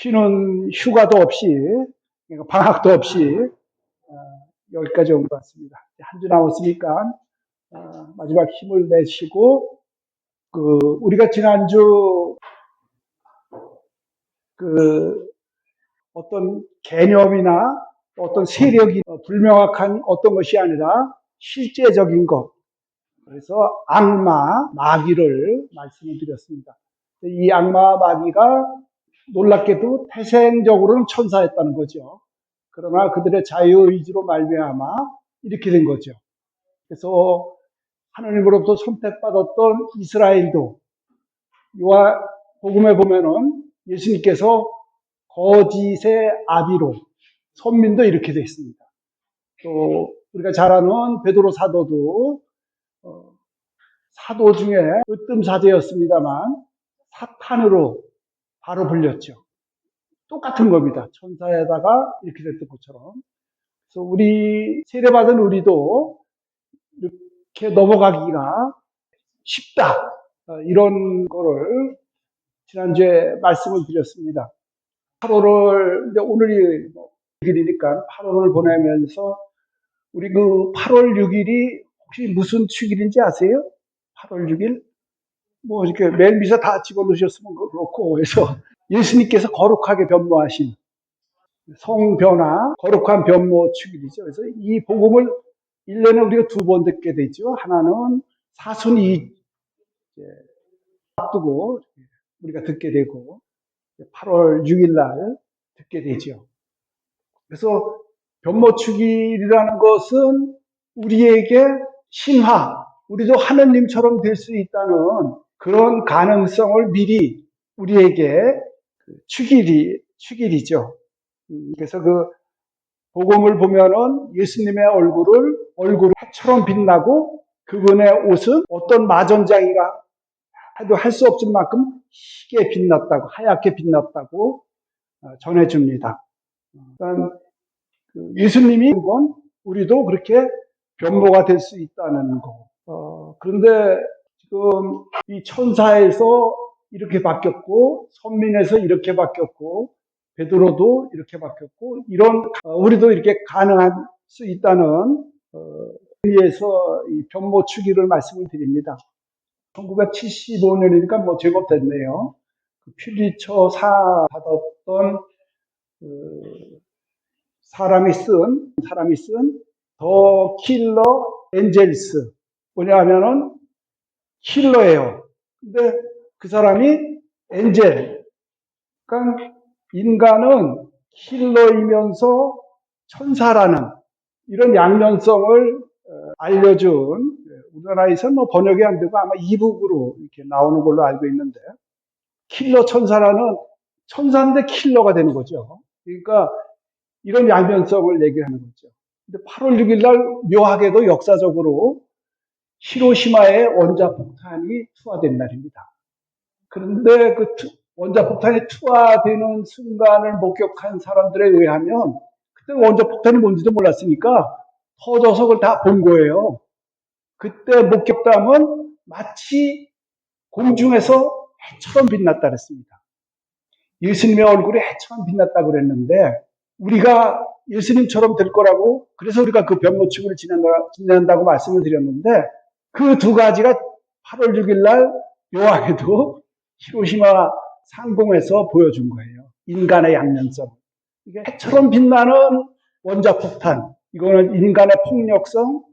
쉬는 휴가도 없이, 방학도 없이 여기까지 온 것 같습니다. 한 주 남았으니까 마지막 힘을 내시고, 우리가 지난주 어떤 개념이나 어떤 세력이 불명확한 어떤 것이 아니라 실제적인 것, 그래서 악마, 마귀를 말씀을 드렸습니다. 이 악마, 마귀가 놀랍게도 태생적으로는 천사였다는 거죠. 그러나 그들의 자유의지로 말미암아 이렇게 된 거죠. 그래서 하나님으로부터 선택받았던 이스라엘도 요한복음에 보면은 예수님께서 거짓의 아비로 선민도 이렇게 되어 있습니다. 또 우리가 잘 아는 베드로 사도도 사도 중에 으뜸사제였습니다만 사탄으로 바로 불렸죠. 똑같은 겁니다. 천사에다가 이렇게 됐던 것처럼. 그래서 우리 세례받은 우리도 이렇게 넘어가기가 쉽다. 이런 거를 지난주에 말씀을 드렸습니다. 8월을 이제 오늘이 6일이니까 8월을 보내면서 우리 8월 6일이 혹시 무슨 축일인지 아세요? 8월 6일? 뭐 이렇게 매일 미사 다 집어넣으셨으면 그렇고, 그래서 예수님께서 거룩하게 변모하신 성변화, 거룩한 변모 축일이죠. 그래서 이 복음을 1년에 우리가 2번 듣게 되죠. 하나는 사순이 앞두고 우리가 듣게 되고, 8월 6일 날 듣게 되죠. 그래서 변모축일이라는 것은 우리에게 신화, 우리도 하느님처럼 될 수 있다는 그런 가능성을 미리 우리에게 축일이죠. 그래서 복음을 보면은 예수님의 얼굴을 해처럼 빛나고 그분의 옷은 어떤 마전장이가 해도 할 수 없을 만큼 희게 빛났다고, 하얗게 빛났다고 전해줍니다. 그러니까 예수님이 건 우리도 그렇게 변모가 될 수 있다는 거. 그런데 지금 이 천사에서 이렇게 바뀌었고, 선민에서 이렇게 바뀌었고, 베드로도 이렇게 바뀌었고, 이런 우리도 이렇게 가능할 수 있다는 의미에서 이 변모 축일을 말씀을 드립니다. 1975년이니까 뭐 제법 됐네요. 퓰리처 상 받았던 사람이 쓴 더 킬러 엔젤스. 뭐냐면은 킬러예요. 근데 그 사람이 엔젤. 그러니까 인간은 킬러이면서 천사라는 이런 양면성을 알려준, 우리나라에서는 뭐 번역이 안 되고 아마 이북으로 이렇게 나오는 걸로 알고 있는데, 킬러 천사라는, 천사인데 킬러가 되는 거죠. 그러니까 이런 양면성을 얘기하는 거죠. 근데 8월 6일 날 묘하게도 역사적으로 히로시마에 원자폭탄이 투하된 날입니다. 그런데 그 원자폭탄이 투하되는 순간을 목격한 사람들에 의하면 그때 원자폭탄이 뭔지도 몰랐으니까 터져서 그걸 다 본 거예요. 그때 목격담은 마치 공중에서 해처럼 빛났다 그랬습니다. 예수님의 얼굴이 해처럼 빛났다고 그랬는데, 우리가 예수님처럼 될 거라고, 그래서 우리가 그 변모축을 지낸다고 말씀을 드렸는데, 그 두 가지가 8월 6일 날 묘하게도 히로시마 상공에서 보여준 거예요. 인간의 양면성. 이게 해처럼 빛나는 원자폭탄, 이거는 인간의 폭력성,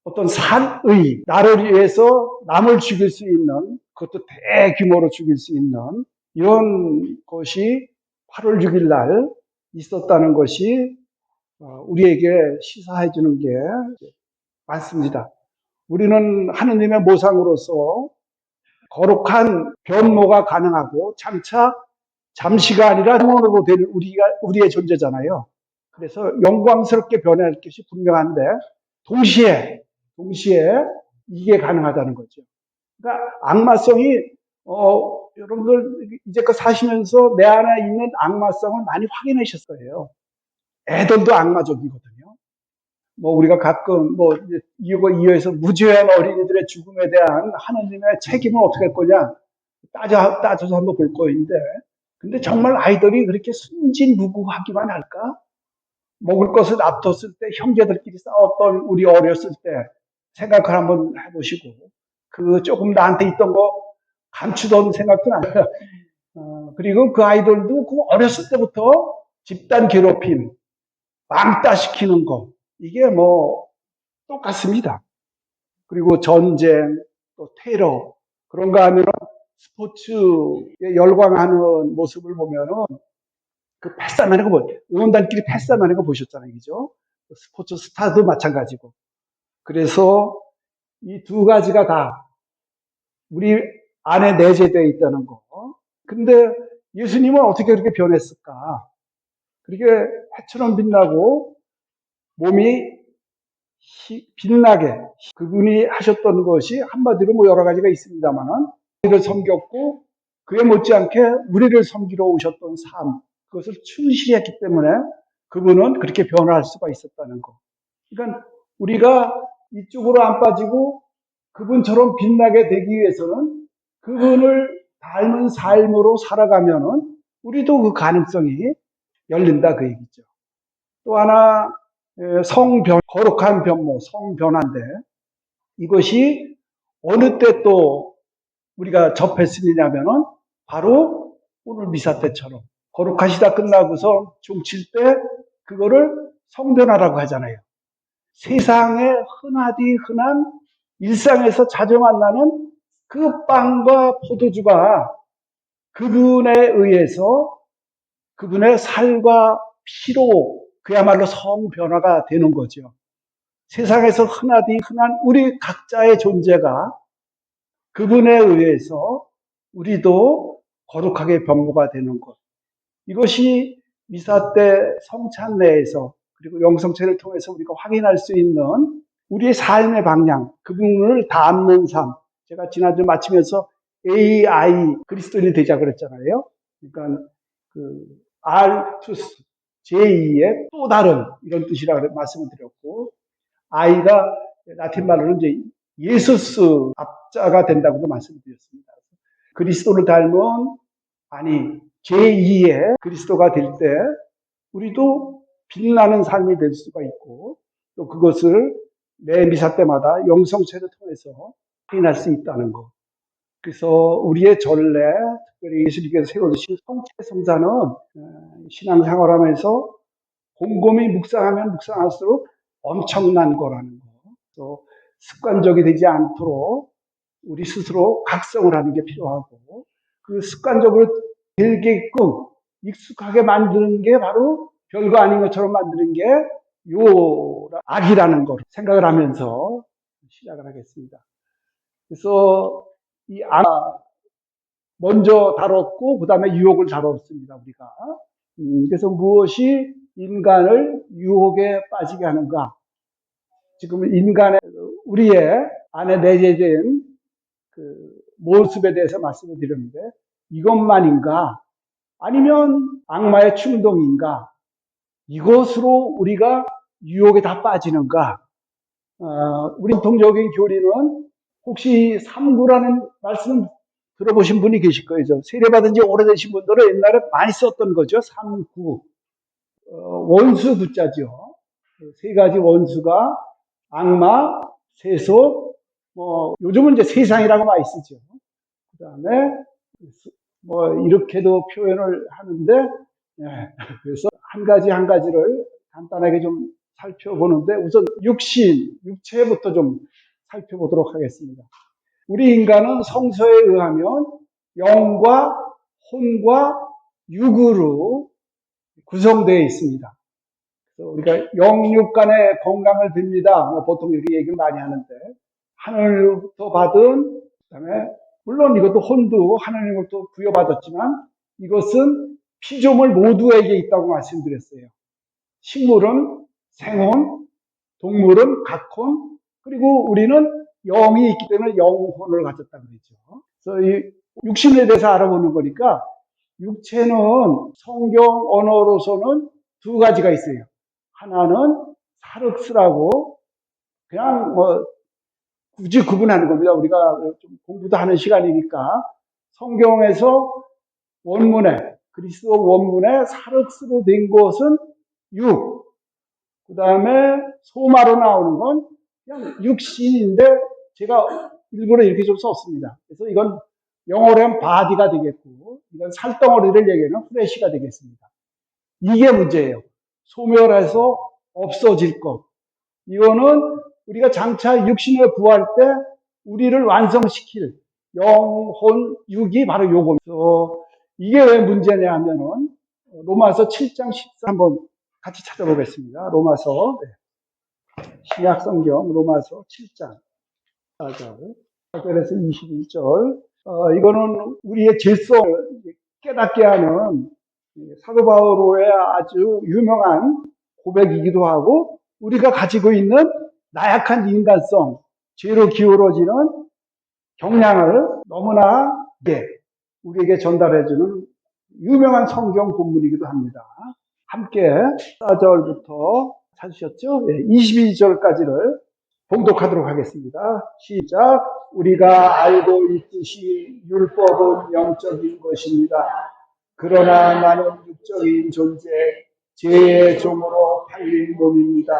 어떤 산의, 나를 위해서 남을 죽일 수 있는, 그것도 대규모로 죽일 수 있는 이런 것이 8월 6일 날 있었다는 것이 우리에게 시사해 주는 게 많습니다. 우리는 하느님의 모상으로서 거룩한 변모가 가능하고 장차 잠시가 아니라 영원으로 될 우리의 존재잖아요. 그래서 영광스럽게 변할 것이 분명한데 동시에 이게 가능하다는 거죠. 그러니까 악마성이 여러분들 이제껏 사시면서 내 안에 있는 악마성을 많이 확인하셨을 거예요. 애들도 악마적이거든요. 뭐 우리가 가끔 뭐 이거 이어서 무죄한 어린이들의 죽음에 대한 하느님의 책임은 어떻게 할 거냐 따져서 한번 볼 거인데, 근데 정말 아이들이 그렇게 순진무구하기만 할까? 먹을 것을 놔뒀을 때 형제들끼리 싸웠던 우리 어렸을 때 생각을 한번 해보시고 그 조금 나한테 있던 거 감추던 생각도 나요. 그리고 그 아이들도 그 어렸을 때부터 집단 괴롭힘, 왕따시키는 거 이게 뭐 똑같습니다. 그리고 전쟁, 또 테러 그런가 하면 스포츠에 열광하는 모습을 보면은 그 패싸움하는 거 응원단끼리 패싸움하는 거 보셨잖아요, 그죠? 스포츠 스타도 마찬가지고. 그래서 이 두 가지가 다 우리 안에 내재되어 있다는 거. 근데 예수님은 어떻게 그렇게 변했을까? 그렇게 해처럼 빛나고 몸이 빛나게 그분이 하셨던 것이 한마디로 뭐 여러 가지가 있습니다만은 우리를 섬겼고 그에 못지않게 우리를 섬기러 오셨던 삶 그것을 충실히 했기 때문에 그분은 그렇게 변화할 수가 있었다는 거. 그러니까 우리가 이쪽으로 안 빠지고 그분처럼 빛나게 되기 위해서는 그분을 닮은 삶으로 살아가면은 우리도 그 가능성이 열린다 그 얘기죠. 또 하나 성변, 거룩한 변모, 성변화인데 이것이 어느 때 또 우리가 접했으냐면은 바로 오늘 미사 때처럼 거룩하시다 끝나고서 중칠 때 그거를 성변화라고 하잖아요. 세상에 흔하디 흔한 일상에서 자주 만나는 그 빵과 포도주가 그분에 의해서 그분의 살과 피로 그야말로 성변화가 되는 거죠. 세상에서 흔하디 흔한 우리 각자의 존재가 그분에 의해서 우리도 거룩하게 변모가 되는 것. 이것이 미사 때 성찬례에서 그리고 영성체를 통해서 우리가 확인할 수 있는 우리의 삶의 방향, 그분을 닮는 삶. 제가 지난주 마치면서 AI 그리스도인이 되자 그랬잖아요. 그러니까 그 R2, 제2의 또 다른 이런 뜻이라고 말씀을 드렸고, I가 라틴 말로는 이제 예수스 앞자가 된다고도 말씀드렸습니다. 그리스도를 닮은 아니 제2의 그리스도가 될 때 우리도 빛나는 삶이 될 수가 있고 또 그것을 매 미사 때마다 영성체를 통해서 확인할 수 있다는 것. 그래서 우리의 전례, 특별히 예수님께서 세워주신 성체성사는 신앙생활하면서 곰곰이 묵상하면 묵상할수록 엄청난 거라는 거. 또 습관적이 되지 않도록 우리 스스로 각성을 하는 게 필요하고 그 습관적으로 되게끔 익숙하게 만드는 게 바로 별거 아닌 것처럼 만드는 게 요 악이라는 걸 생각을 하면서 시작을 하겠습니다. 그래서 이 악 먼저 다뤘고 그 다음에 유혹을 다뤘습니다. 우리가 그래서 무엇이 인간을 유혹에 빠지게 하는가? 지금 인간의 우리의 안에 내재된 그 모습에 대해서 말씀을 드렸는데 이것만인가? 아니면 악마의 충동인가? 이것으로 우리가 유혹에 다 빠지는가? 우리 통적인 교리는 혹시 삼구라는 말씀 들어보신 분이 계실 거예요. 세례받은 지 오래되신 분들은 옛날에 많이 썼던 거죠. 삼구. 원수 구자죠. 세 가지 원수가 악마, 세속, 요즘은 이제 세상이라고 많이 쓰죠. 그 다음에, 이렇게도 표현을 하는데, 그래서 한 가지 한 가지를 간단하게 좀 살펴보는데, 우선 육체부터 좀 살펴보도록 하겠습니다. 우리 인간은 성서에 의하면 영과 혼과 육으로 구성되어 있습니다. 그래서 우리가 영육 간의 건강을 빕니다. 보통 이렇게 얘기를 많이 하는데, 하늘부터 받은, 그다음에 물론 이것도 혼도 하나님으로부터 부여받았지만 이것은 피조물 모두에게 있다고 말씀드렸어요. 식물은 생혼, 동물은 각혼, 그리고 우리는 영이 있기 때문에 영혼을 가졌다고 그랬죠. 그래서 이 육신에 대해서 알아보는 거니까 육체는 성경 언어로서는 두 가지가 있어요. 하나는 사륵스라고 그냥 굳이 구분하는 겁니다. 우리가 좀 공부도 하는 시간이니까 성경에서 원문에 그리스도 원문에 사륵스로 된 것은 육, 그 다음에 소마로 나오는 건 그냥 육신인데 제가 일부러 이렇게 좀 썼습니다. 그래서 이건 영어로 하면 바디가 되겠고, 이건 살덩어리를 얘기하는 프레시가 되겠습니다. 이게 문제예요. 소멸해서 없어질 것. 이거는 우리가 장차 육신을 구할 때 우리를 완성시킬 영혼, 육이 바로 요거죠. 이게 왜 문제냐 하면은 로마서 7장 14 한번 같이 찾아보겠습니다. 로마서 신약 성경 로마서 7장 4절 4절에서 21절 이거는 우리의 질서를 깨닫게 하는 사도 바울의 아주 유명한 고백이기도 하고 우리가 가지고 있는 나약한 인간성, 죄로 기울어지는 경향을 너무나 우리에게 전달해주는 유명한 성경 본문이기도 합니다. 함께 4절부터 찾으셨죠? 22절까지를 봉독하도록 하겠습니다. 시작. 우리가 알고 있듯이 율법은 영적인 것입니다. 그러나 나는 육적인 존재, 죄의 종으로 팔린 몸입니다.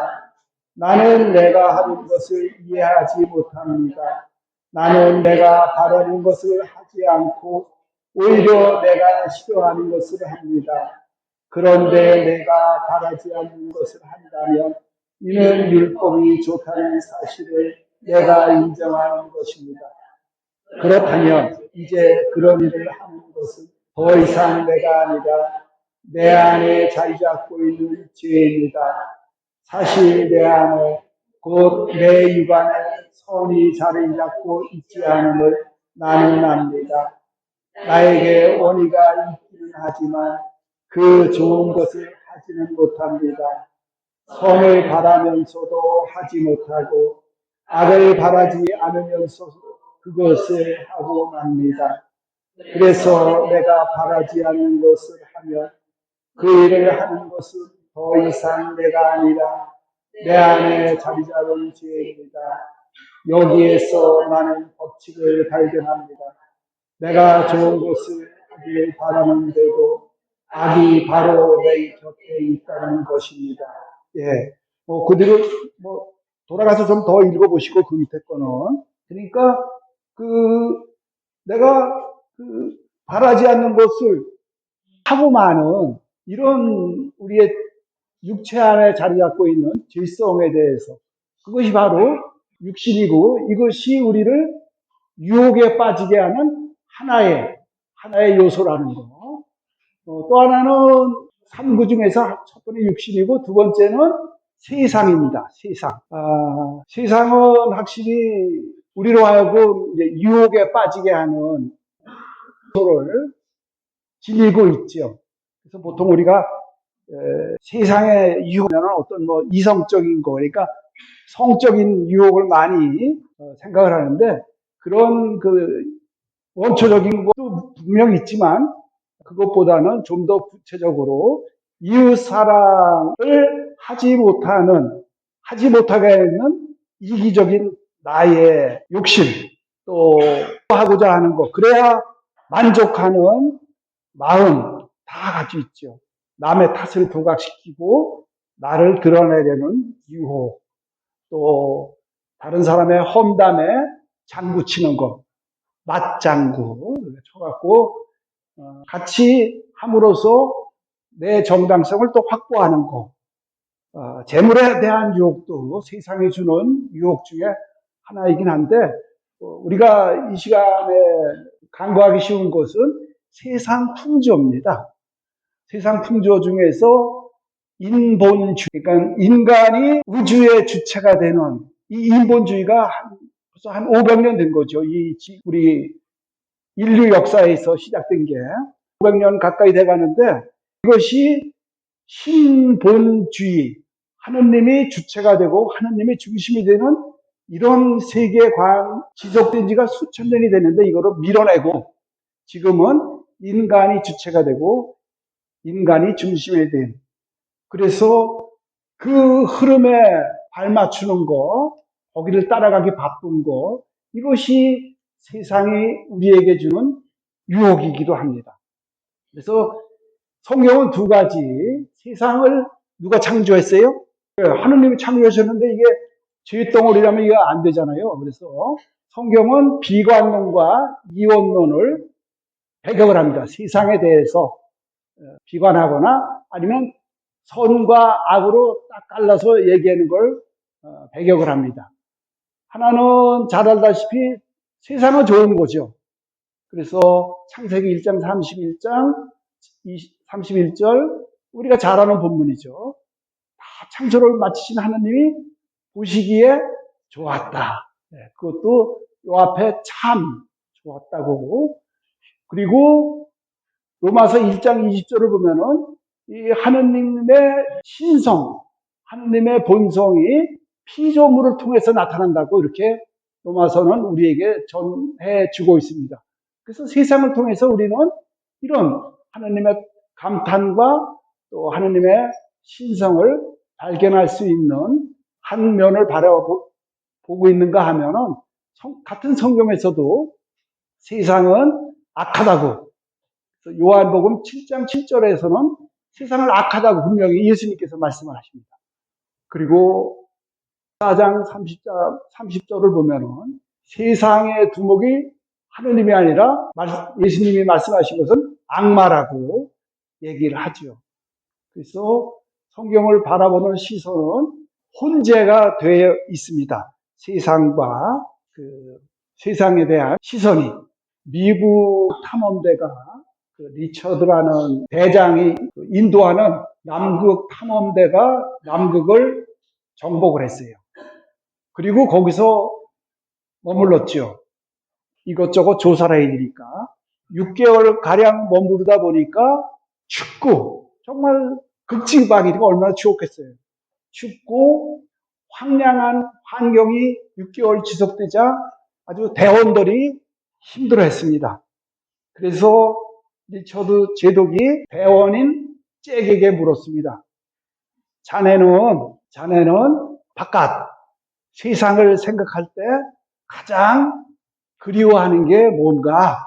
나는 내가 하는 것을 이해하지 못합니다. 나는 내가 바라는 것을 하지 않고 오히려 내가 싫어하는 것을 합니다. 그런데 내가 바라지 않는 것을 한다면 이는 율법이 좋다는 사실을 내가 인정하는 것입니다. 그렇다면 이제 그런 일을 하는 것은 더 이상 내가 아니라 내 안에 자리 잡고 있는 죄입니다. 사실 내 안에 곧 내 육안에 선이 자리 잡고 있지 않음을 나는 압니다. 나에게 원의가 있기는 하지만 그 좋은 것을 하지는 못합니다. 선을 바라면서도 하지 못하고 악을 바라지 않으면서도 그것을 하고 맙니다. 그래서 내가 바라지 않는 것을 하면 그 일을 하는 것은 더 이상 내가 아니라 내 안에 자리 잡은 죄입니다. 여기에서 나는 법칙을 발견합니다. 내가 좋은 것을 하길 바라는데도 악이 바로 내 곁에 있다는 것입니다. 예. 그대로, 돌아가서 좀 더 읽어보시고, 그 밑에 거는. 그러니까, 내가, 바라지 않는 것을 하고 많은, 이런 우리의 육체 안에 자리 잡고 있는 질성에 대해서, 그것이 바로 육신이고, 이것이 우리를 유혹에 빠지게 하는 하나의 요소라는 거. 또 하나는 삼구 중에서 첫 번째 육신이고 두 번째는 세상입니다. 세상. 세상은 확실히 우리로 하여금 이제 유혹에 빠지게 하는 요소를 지니고 있죠. 그래서 보통 우리가 세상의 유혹은 어떤 이성적인 거, 그러니까 성적인 유혹을 많이 생각을 하는데 그런 원초적인 것도 분명 있지만 그것보다는 좀 더 구체적으로 이웃 사랑을 하지 못하게 하는 이기적인 나의 욕심, 또 하고자 하는 것, 그래야 만족하는 마음 다 가지고 있죠. 남의 탓을 부각시키고 나를 드러내려는 유혹, 또 다른 사람의 험담에 장구치는 것, 맞장구 쳐갖고 같이 함으로써 내 정당성을 또 확보하는 것. 재물에 대한 유혹도 세상이 주는 유혹 중에 하나이긴 한데 우리가 이 시간에 간과하기 쉬운 것은 세상 풍조입니다. 세상 풍조 중에서 인본주의, 그러니까 인간이 우주의 주체가 되는 이 인본주의가 벌써 한 500년 된 거죠. 우리 인류 역사에서 시작된 게 500년 가까이 돼 가는데 이것이 신본주의, 하느님이 주체가 되고 하느님이 중심이 되는 이런 세계관 지속된 지가 수천 년이 됐는데 이거를 밀어내고 지금은 인간이 주체가 되고 인간이 중심이 된, 그래서 그 흐름에 발맞추는 거, 거기를 따라가기 바쁜 거, 이것이 세상이 우리에게 주는 유혹이기도 합니다. 그래서 성경은 두 가지. 세상을 누가 창조했어요? 하느님이 창조하셨는데 이게 죄덩어리라면 이게 안 되잖아요. 그래서 성경은 비관론과 이원론을 배격을 합니다. 세상에 대해서 비관하거나 아니면 선과 악으로 딱 갈라서 얘기하는 걸 배격을 합니다. 하나는 잘 알다시피 세상은 좋은 거죠. 그래서 창세기 1장 31장 31절 우리가 잘 아는 본문이죠. 다 창조를 마치신 하나님이 보시기에 좋았다. 그것도 요 앞에 참 좋았다고. 그리고 로마서 1장 20절을 보면은 이 하느님의 신성, 하느님의 본성이 피조물을 통해서 나타난다고 이렇게 로마서는 우리에게 전해 주고 있습니다. 그래서 세상을 통해서 우리는 이런 하느님의 감탄과 또 하느님의 신성을 발견할 수 있는 한 면을 바라보고 있는가 하면은 같은 성경에서도 세상은 악하다고 요한복음 7장 7절에서는 세상을 악하다고 분명히 예수님께서 말씀을 하십니다. 그리고 4장 30절을 보면은 세상의 두목이 하느님이 아니라 예수님이 말씀하신 것은 악마라고 얘기를 하죠. 그래서 성경을 바라보는 시선은 혼재가 되어 있습니다. 세상과 세상에 대한 시선이. 미국 탐험대가 리처드라는 대장이 인도하는 남극 탐험대가 남극을 정복을 했어요. 그리고 거기서 머물렀죠. 이것저것 조사를 해야 되니까. 6개월 가량 머무르다 보니까 춥고 정말 극지방이니까 얼마나 추웠겠어요. 춥고 황량한 환경이 6개월 지속되자 아주 대원들이 힘들어했습니다. 그래서 리처드 제독이 대원인 잭에게 물었습니다. 자네는 바깥 세상을 생각할 때 가장 그리워하는 게 뭔가?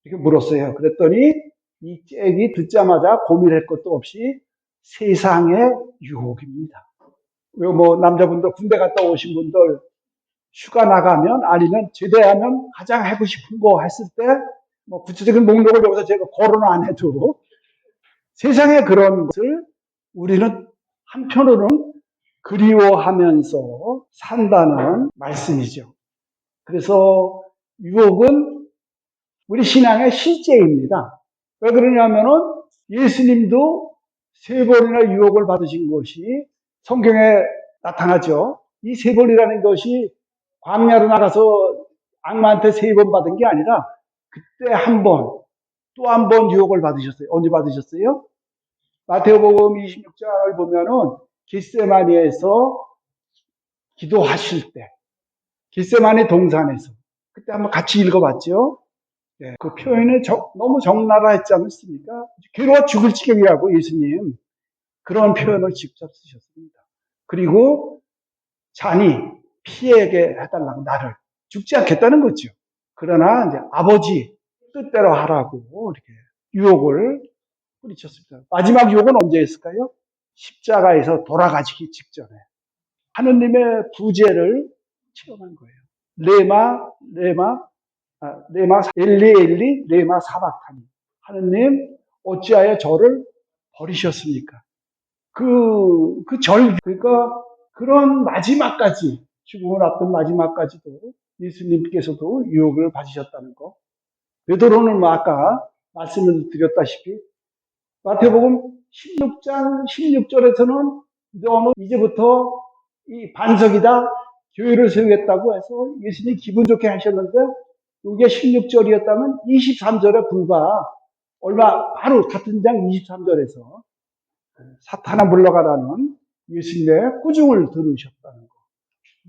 이렇게 물었어요. 그랬더니 이 잭이 듣자마자 고민할 것도 없이 세상의 유혹입니다. 뭐 남자분들 군대 갔다 오신 분들 휴가 나가면 아니면 제대하면 가장 하고 싶은 거 했을 때 뭐 구체적인 목록을 여기서 제가 거론 안 해도 세상에 그런 것을 우리는 한편으로는 그리워하면서 산다는 말씀이죠. 그래서 유혹은 우리 신앙의 실제입니다. 왜 그러냐면은 예수님도 3번이나 유혹을 받으신 것이 성경에 나타나죠. 이 3번이라는 것이 광야로 나가서 악마한테 3번 받은 게 아니라 그때 한 번, 또 한 번 유혹을 받으셨어요. 언제 받으셨어요? 마태복음 26장을 보면은 겟세마니에서 기도하실 때, 겟세마니 동산에서 그때 한번 같이 읽어봤죠. 네, 그 표현이 너무 적나라했지 않습니까? 괴로워 죽을 지경이라고 예수님 그런 표현을 직접 쓰셨습니다. 그리고 자니 피에게 해달라고 나를 죽지 않겠다는 거죠. 그러나 이제 아버지 뜻대로 하라고 이렇게 유혹을 뿌리쳤습니다. 마지막 유혹은 언제였을까요? 십자가에서 돌아가시기 직전에 하느님의 부재를 체험한 거예요. 레마 엘리 레마 사박타니. 하느님 어찌하여 저를 버리셨습니까? 그러니까 그런 마지막까지 죽음을 앞둔 마지막까지도 예수님께서도 유혹을 받으셨다는 거. 베드로는 뭐 아까 말씀을 드렸다시피 마태복음 16장 16절에서는 너는 이제부터 이 반석이다 교회를 세우겠다고 해서 예수님이 기분 좋게 하셨는데 이게 16절이었다면 23절에 불과 바로 같은 장 23절에서 사탄아 물러가라는 예수님의 꾸중을 들으셨다는 거.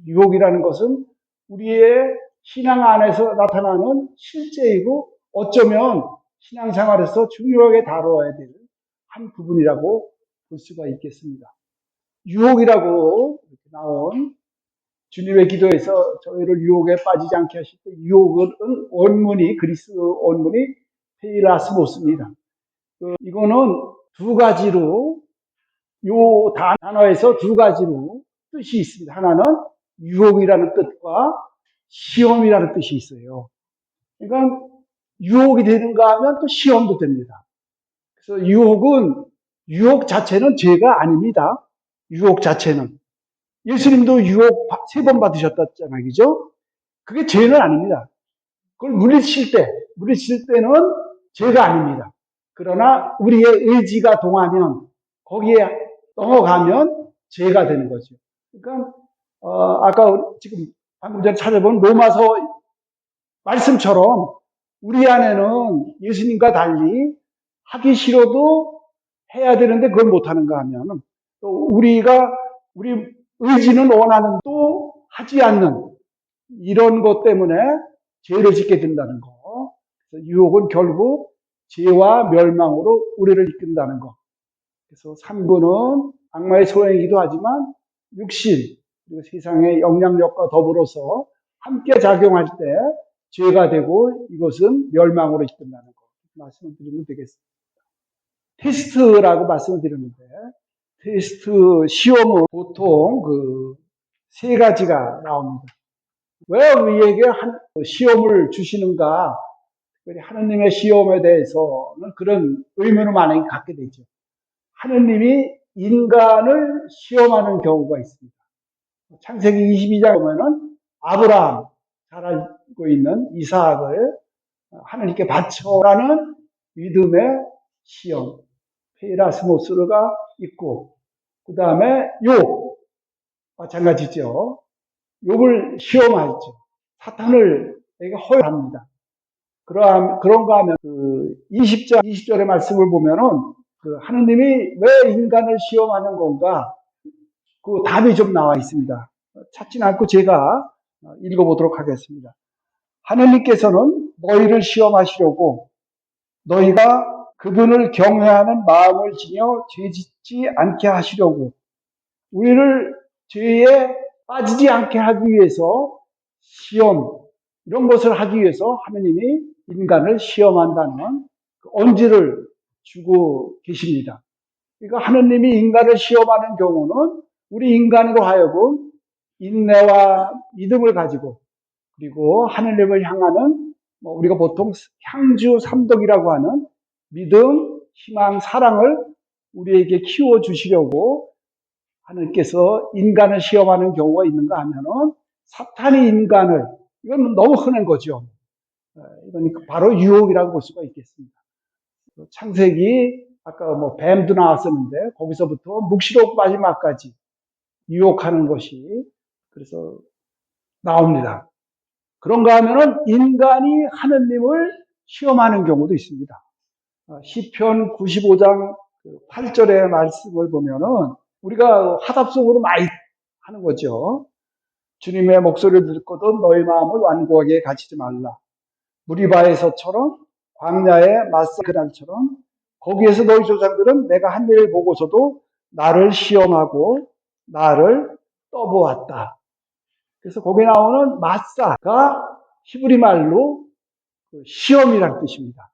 유혹이라는 것은 우리의 신앙 안에서 나타나는 실제이고 어쩌면 신앙생활에서 중요하게 다뤄야 될 한 부분이라고 볼 수가 있겠습니다. 유혹이라고 나온 주님의 기도에서 저희를 유혹에 빠지지 않게 하실 때 유혹은 원문이 그리스 원문이 테일라스모스입니다. 이거는 두 가지로, 요 단어에서 두 가지로 뜻이 있습니다. 하나는 유혹이라는 뜻과 시험이라는 뜻이 있어요. 그러니까 유혹이 되는가 하면 또 시험도 됩니다. 그래서 유혹 자체는 죄가 아닙니다. 유혹 자체는. 예수님도 유혹 3번 받으셨다잖아요. 그죠? 그게 죄는 아닙니다. 그걸 물리칠 때는 죄가 아닙니다. 그러나 우리의 의지가 동하면, 거기에 넘어가면 죄가 되는 거죠. 그러니까, 아까 지금 방금 전에 찾아본 로마서 말씀처럼 우리 안에는 예수님과 달리 하기 싫어도 해야 되는데 그걸 못하는가 하면, 또 우리 의지는 원하는 또 하지 않는 이런 것 때문에 죄를 짓게 된다는 거. 그래서 유혹은 결국 죄와 멸망으로 우리를 이끈다는 거. 그래서 삼군은 악마의 소행이기도 하지만 육신, 그리고 세상의 영향력과 더불어서 함께 작용할 때 죄가 되고 이것은 멸망으로 이끈다는 거. 말씀을 드리면 되겠습니다. 테스트라고 말씀을 드렸는데, 테스트 시험은 보통 세 가지가 나옵니다. 왜 우리에게 시험을 주시는가? 하느님의 시험에 대해서는 그런 의문을 많이 갖게 되죠. 하느님이 인간을 시험하는 경우가 있습니다. 창세기 22장 보면은 아브라함, 잘 알고 있는 이삭을 하느님께 바쳐라는 믿음의 시험, 페라스모스가 있고, 그 다음에 욥, 마찬가지죠. 욥을 시험하죠. 사탄을 내가 허용합니다. 그런가 하면 20절의 말씀을 보면은 하느님이 왜 인간을 시험하는 건가? 그 답이 좀 나와 있습니다. 찾진 않고 제가 읽어보도록 하겠습니다. 하느님께서는 너희를 시험하시려고 너희가 그분을 경외하는 마음을 지녀 죄짓지 않게 하시려고, 우리를 죄에 빠지지 않게 하기 위해서 시험, 이런 것을 하기 위해서 하느님이 인간을 시험한다는 언지를 주고 계십니다. 그러니까 하느님이 인간을 시험하는 경우는 우리 인간으로 하여금 인내와 믿음을 가지고, 그리고 하느님을 향하는 우리가 보통 향주 삼덕이라고 하는 믿음, 희망, 사랑을 우리에게 키워주시려고 하느님께서 인간을 시험하는 경우가 있는가 하면은, 사탄이 인간을, 이건 너무 흔한 거죠. 이건 바로 유혹이라고 볼 수가 있겠습니다. 창세기 아까 뱀도 나왔었는데 거기서부터 묵시록 마지막까지 유혹하는 것이 그래서 나옵니다. 그런가 하면은 인간이 하느님을 시험하는 경우도 있습니다. 시편 95장 8절의 말씀을 보면은 우리가 화답송으로 많이 하는 거죠. 주님의 목소리를 듣거든 너희 마음을 완고하게 가지지 말라. 무리바에서처럼 광야의 맞서 그날처럼 거기에서 너희 조상들은 내가 한 일을 보고서도 나를 시험하고 나를 떠보았다. 그래서 거기 나오는 마사가 히브리 말로 시험이라는 뜻입니다.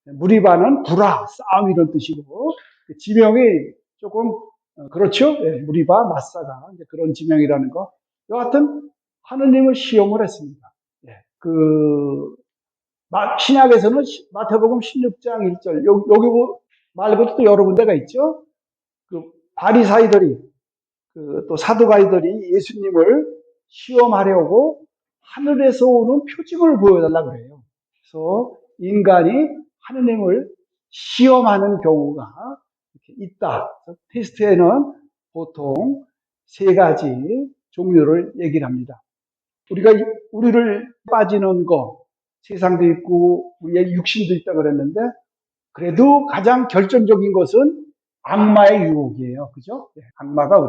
무리바는 불화, 싸움 이런 뜻이고, 지명이 조금 그렇죠? 무리바, 마사가 그런 지명이라는 거. 여하튼 하느님을 시험을 했습니다. 신약에서는 마태복음 16장 1절, 여기 말고도 또 여러 군데가 있죠. 바리사이들이, 또 사두가이들이 예수님을 시험하려고 하늘에서 오는 표징을 보여달라고 그래요. 그래서 인간이 하느님을 시험하는 경우가 이렇게 있다. 테스트에는 보통 3가지 종류를 얘기를 합니다. 우리를 빠지는 거, 세상도 있고 우리의 육신도 있다 그랬는데, 그래도 가장 결정적인 것은 악마의 유혹이에요. 그죠? 악마가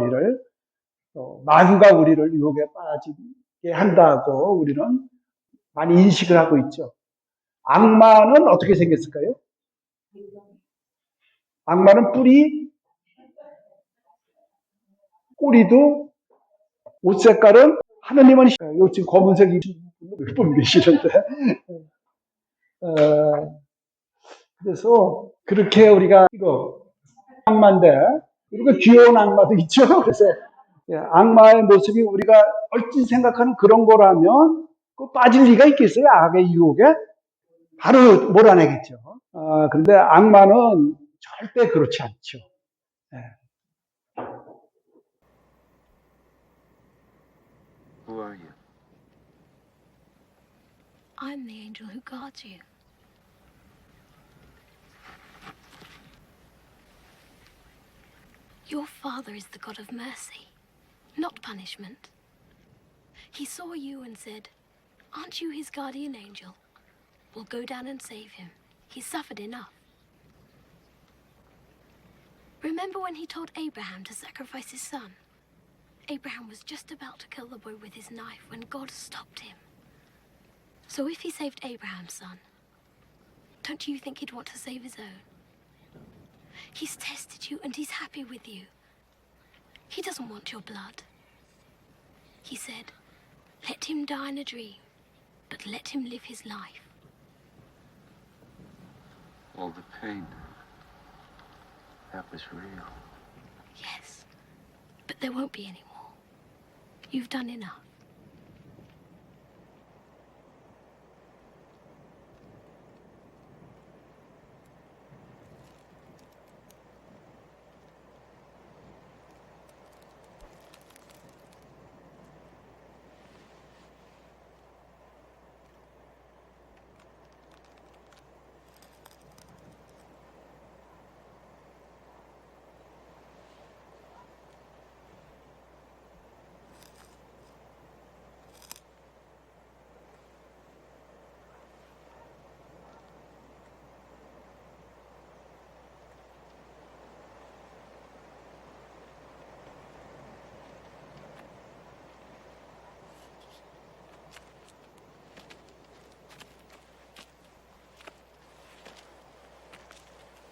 마귀가 우리를 유혹에 빠지게 한다고 우리는 많이 인식을 하고 있죠. 악마는 어떻게 생겼을까요? 악마는 꼬리도, 옷 색깔은, 하느님은 지금 검은색 입으신 분 계시는데, 그래서 그렇게 우리가 이거 악마인데 그리고 귀여운 악마도 있죠. 그래서 악마의 모습이 우리가 얼핏 생각하는 그런 거라면 그 빠질 리가 있겠어요? 악의 유혹에 바로 몰아내겠죠. 그런데 악마는 절대 그렇지 않죠. Who are you? I'm the angel who guards you. Your father is the God of mercy, not punishment. He saw you and said, "Aren't you his guardian angel? We'll go down and save him. He's suffered enough." Remember when he told Abraham to sacrifice his son? Abraham was just about to kill the boy with his knife when God stopped him. So if he saved Abraham's son, don't you think he'd want to save his own? He's tested you and he's happy with you. He doesn't want your blood. He said, "Let him die in a dream, but let him live his life." All the pain. That was real. Yes, but there won't be any more. You've done enough.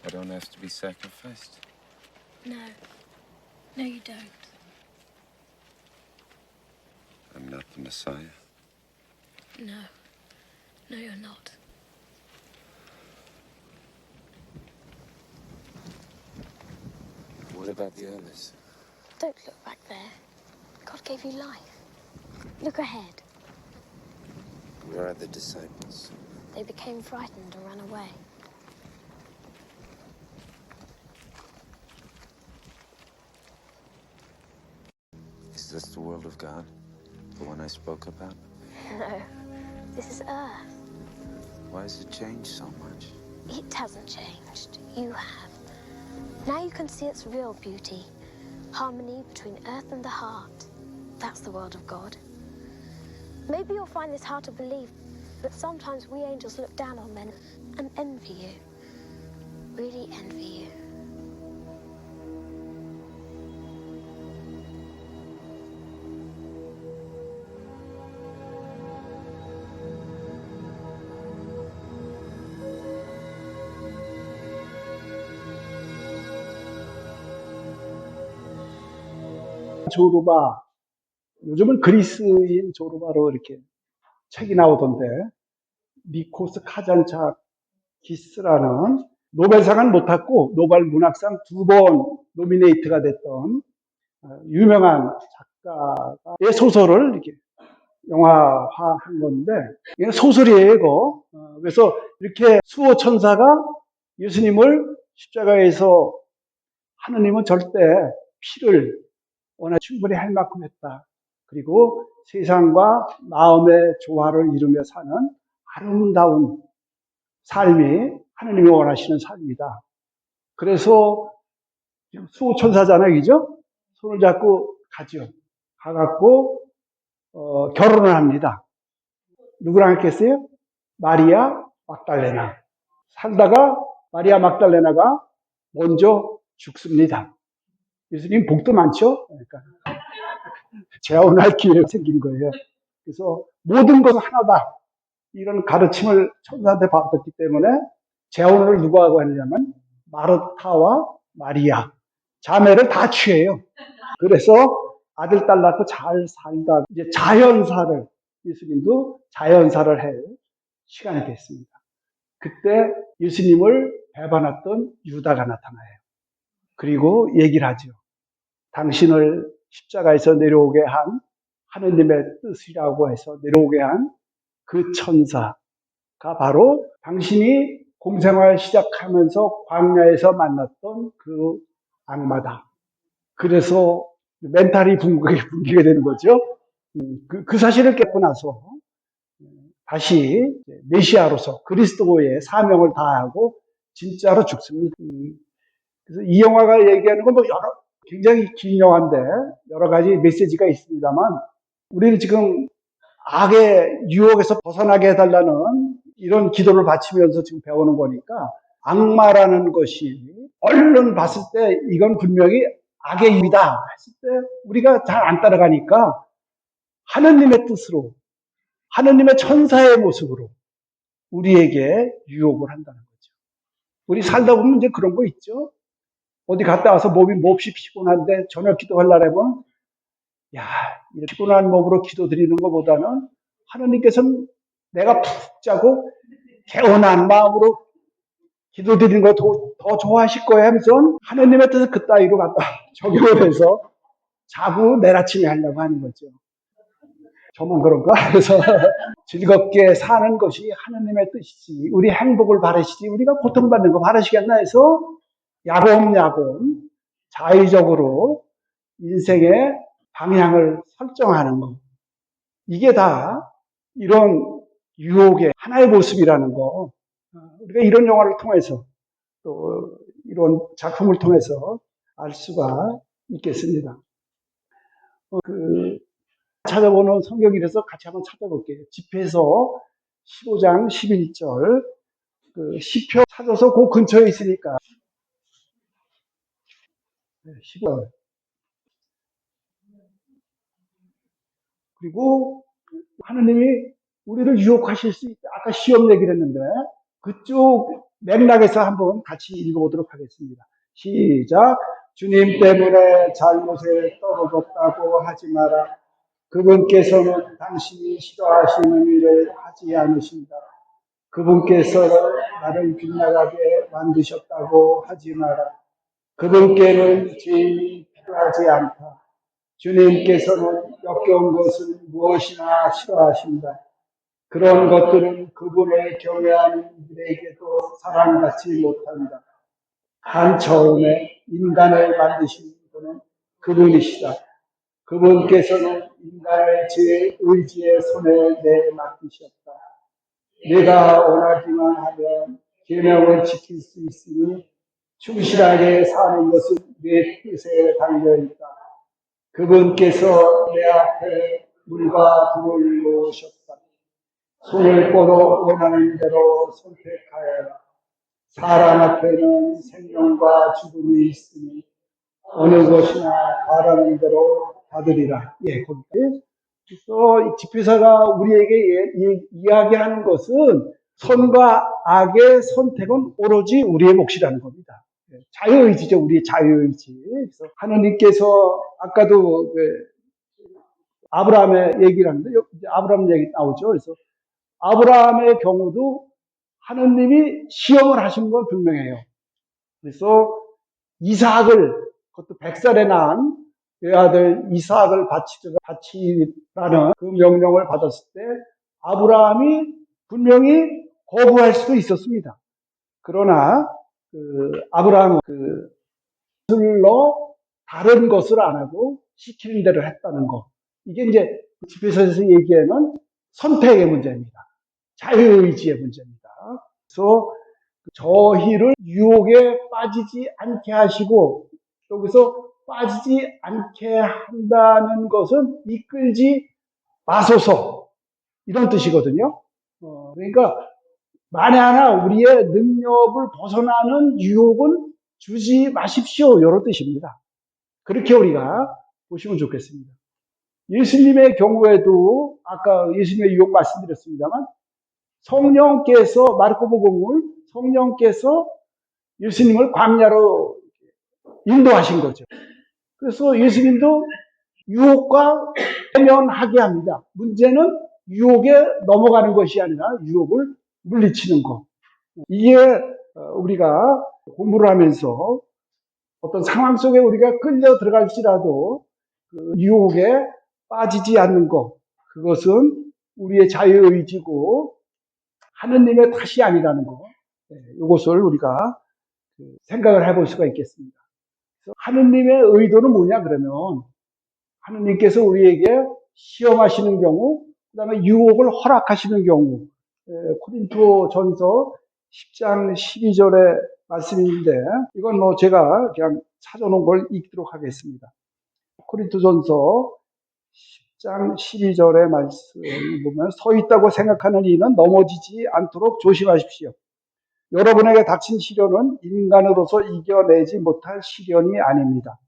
I don't have to be sacrificed. No. No, you don't. I'm not the Messiah. No. No, you're not. What about the others? Don't look back there. God gave you life. Look ahead. Where are the disciples? They became frightened and ran away. Is this the world of God? The one I spoke about? No. This is Earth. Why has it changed so much? It hasn't changed. You have. Now you can see its real beauty. Harmony between Earth and the heart. That's the world of God. Maybe you'll find this hard to believe, but sometimes we angels look down on men and envy you. Really envy you. 조르바, 요즘은 그리스인 조르바로 이렇게 책이 나오던데, 니코스 카잔차기스라는 노벨상은 못 탔고 노벨 문학상 2번 노미네이트가 됐던 유명한 작가의 소설을 이렇게 영화화한 건데, 이게 소설이에요, 이거. 그래서 이렇게 수호 천사가 예수님을 십자가에서 하느님은 절대 피를 워낙 충분히 할 만큼 했다. 그리고 세상과 마음의 조화를 이루며 사는 아름다운 삶이 하느님이 원하시는 삶이다. 그래서 수호천사잖아요, 그죠? 손을 잡고 가죠. 가갖고 결혼을 합니다. 누구랑 했겠어요? 마리아 막달레나. 살다가 마리아 막달레나가 먼저 죽습니다. 예수님 복도 많죠? 그러니까 재혼할 기회가 생긴 거예요. 그래서 모든 것은 하나다. 이런 가르침을 천사한테 받았기 때문에 재혼을 누가 하고 하느냐면 마르타와 마리아. 자매를 다 취해요. 그래서 아들, 딸 낳고 잘 살다 이제 자연사를, 예수님도 자연사를 할 시간이 됐습니다. 그때 예수님을 배반했던 유다가 나타나요. 그리고 얘기를 하죠. 당신을 십자가에서 내려오게 한 하느님의 뜻이라고 해서 내려오게 한 그 천사가 바로 당신이 공생활 시작하면서 광야에서 만났던 그 악마다. 그래서 멘탈이 붕괴게 되는 거죠. 그 사실을 깨고 나서 다시 메시아로서 그리스도의 사명을 다하고 진짜로 죽습니다. 그래서 이 영화가 얘기하는 건 뭐 굉장히 긴 영화인데 여러 가지 메시지가 있습니다만 우리는 지금 악의 유혹에서 벗어나게 해달라는 이런 기도를 바치면서 지금 배우는 거니까 악마라는 것이 얼른 봤을 때 이건 분명히 악의 힘이다 했을 때 우리가 잘 안 따라가니까 하느님의 뜻으로 하느님의 천사의 모습으로 우리에게 유혹을 한다는 거죠. 우리 살다 보면 이제 그런 거 있죠. 어디 갔다 와서 몸이 몹시 피곤한데 저녁 기도하려면 야, 이렇게 피곤한 몸으로 기도 드리는 것보다는 하나님께서는 내가 푹 자고 개운한 마음으로 기도 드리는 거 더 좋아하실 거예요 하면서 하나님의 뜻을 그따위로 갖다 적용을 해서 자고 내일 아침에 하려고 하는 거죠. 저만 그런가? 그래서 즐겁게 사는 것이 하나님의 뜻이지 우리 행복을 바라시지 우리가 고통받는 거 바라시겠나 해서 야곱야곱 자의적으로 인생의 방향을 설정하는 것. 이게 다 이런 유혹의 하나의 모습이라는 거. 우리가 이런 영화를 통해서 또 이런 작품을 통해서 알 수가 있겠습니다. 찾아보는 성경이라서 같이 한번 찾아볼게요. 집회서 15장 11절 시편 찾아서 그 근처에 있으니까 15절 그리고 하느님이 우리를 유혹하실 수 있다. 아까 시험 얘기를 했는데 그쪽 맥락에서 한번 같이 읽어보도록 하겠습니다. 시작. 주님 때문에 잘못에 떨어졌다고 하지 마라. 그분께서는 당신이 싫어하시는 일을 하지 않으신다. 그분께서는 나를 빗나가게 만드셨다고 하지 마라. 그분께는 죄인이 필요하지 않다. 주님께서는 역겨운 것을 무엇이나 싫어하신다. 그런 것들은 그분을 경외하는 이들에게도 사랑받지 못한다. 한 처음에 인간을 만드신 분은 그분이시다. 그분께서는 인간을 제 의지의 손에 내맡기셨다. 내가 원하기만 하면 계명을 지킬 수 있으니 충실하게 사는 것은 내 뜻에 달려있다. 그분께서 내 앞에 물과 불을 놓으셨다. 손을 뻗어 원하는 대로 선택하여라. 사람 앞에는 생명과 죽음이 있으니 어느 것이나 바라는 대로 받으리라. 예, 거기에 또 집회사가 우리에게 이야기하는 것은 선과 악의 선택은 오로지 우리의 몫이라는 겁니다. 자유의지죠, 우리의 자유의지. 그래서 하느님께서 아까도 아브라함의 얘기를 하는데 아브라함 얘기 나오죠. 그래서 아브라함의 경우도 하느님이 시험을 하신 건 분명해요. 그래서 이삭을 그것도 100살에 낳은 외아들 이삭을 바치라는 그 명령을 받았을 때 아브라함이 분명히 거부할 수도 있었습니다. 그러나 아브라함은 그들로 다른 것을 안 하고 시키는 대로 했다는 거. 이게 이제 집회서에서 얘기하는 선택의 문제입니다. 자유의지의 문제입니다. 그래서 저희를 유혹에 빠지지 않게 하시고 여기서 빠지지 않게 한다는 것은 이끌지 마소서 이런 뜻이거든요. 그러니까 만에 하나 우리의 능력을 벗어나는 유혹은 주지 마십시오 이런 뜻입니다. 그렇게 우리가 보시면 좋겠습니다. 예수님의 경우에도 아까 예수님의 유혹 말씀드렸습니다만 성령께서 마르코복음을 성령께서 예수님을 광야로 인도하신 거죠. 그래서 예수님도 유혹과 대면하게 합니다. 문제는 유혹에 넘어가는 것이 아니라 유혹을 물리치는 것. 이게 우리가 공부를 하면서 어떤 상황 속에 우리가 끌려 들어갈지라도 그 유혹에 빠지지 않는 것, 그것은 우리의 자유의지고 하느님의 탓이 아니라는 것, 이것을 우리가 생각을 해볼 수가 있겠습니다. 그래서 하느님의 의도는 뭐냐 그러면 하느님께서 우리에게 시험하시는 경우, 그 다음에 유혹을 허락하시는 경우, 코린토 전서 10장 12절의 말씀인데, 이건 뭐 제가 그냥 찾아놓은 걸 읽도록 하겠습니다. 코린토 전서 10장 12절의 말씀을 보면, 서 있다고 생각하는 이는 넘어지지 않도록 조심하십시오. 여러분에게 닥친 시련은 인간으로서 이겨내지 못할 시련이 아닙니다.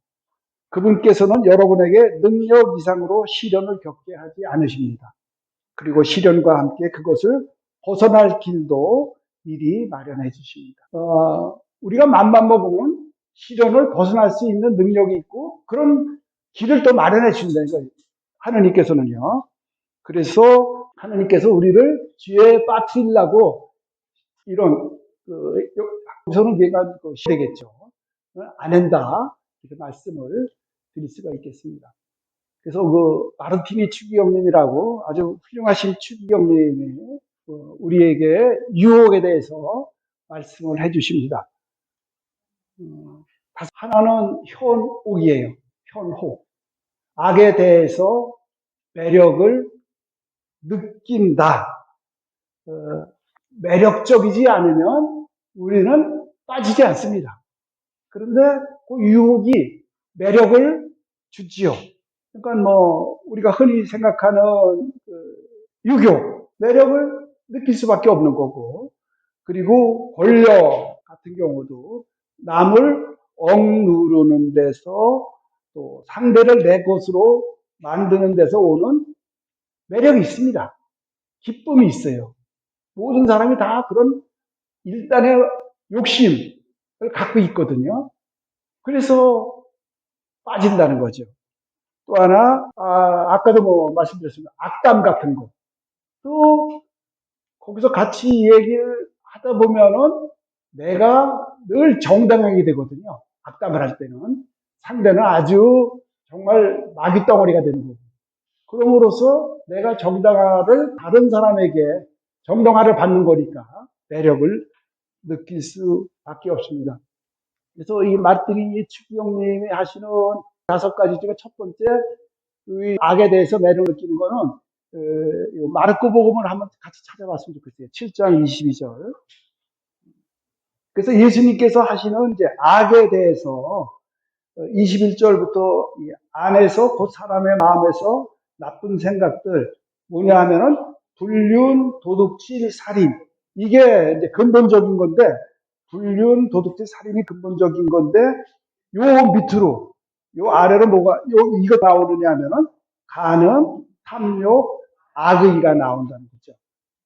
그분께서는 여러분에게 능력 이상으로 시련을 겪게 하지 않으십니다. 그리고 시련과 함께 그것을 벗어날 길도 미리 마련해 주십니다. 우리가 맘만 먹으면 시련을 벗어날 수 있는 능력이 있고 그런 길을 또 마련해 주신다는 거예요. 하느님께서는요. 그래서 하느님께서 우리를 죄에 빠뜨리려고 이런 여기서는 얘가 되겠죠. 안 한다 이렇게 말씀을 드릴 수가 있겠습니다. 그래서 마르티니 추기경님이라고 아주 훌륭하신 추기경님이 우리에게 유혹에 대해서 말씀을 해주십니다. 하나는 현혹이에요. 현혹. 악에 대해서 매력을 느낀다. 매력적이지 않으면 우리는 빠지지 않습니다. 그런데 그 유혹이 매력을 주지요. 그러니까 우리가 흔히 생각하는 유교, 매력을 느낄 수밖에 없는 거고, 그리고 권력 같은 경우도 남을 억누르는 데서 또 상대를 내 것으로 만드는 데서 오는 매력이 있습니다. 기쁨이 있어요. 모든 사람이 다 그런 일단의 욕심을 갖고 있거든요. 그래서 빠진다는 거죠. 또 하나, 아까도 말씀드렸습니다. 악담 같은 거. 또, 거기서 같이 얘기를 하다 보면은 내가 늘 정당하게 되거든요. 악담을 할 때는. 상대는 아주 정말 마귀덩어리가 되는 거고. 그럼으로써 내가 정당화를 다른 사람에게 정당화를 받는 거니까 매력을 느낄 수밖에 없습니다. 그래서 이 마르티니 추기경님이 하시는 5가지 중에 첫 번째, 이 악에 대해서 매력을 느끼는 거는, 마르코 복음을 한번 같이 찾아봤으면 좋겠어요. 7장 22절. 그래서 예수님께서 하시는 이제 악에 대해서 21절부터 안에서 곧 사람의 마음에서 나쁜 생각들, 뭐냐 하면은 불륜, 도둑질, 살인. 이게 이제 근본적인 건데, 불륜, 도둑질, 살인이 근본적인 건데, 요 밑으로, 요 아래로 이거 나오느냐 하면은, 간음, 탐욕, 악의가 나온다는 거죠.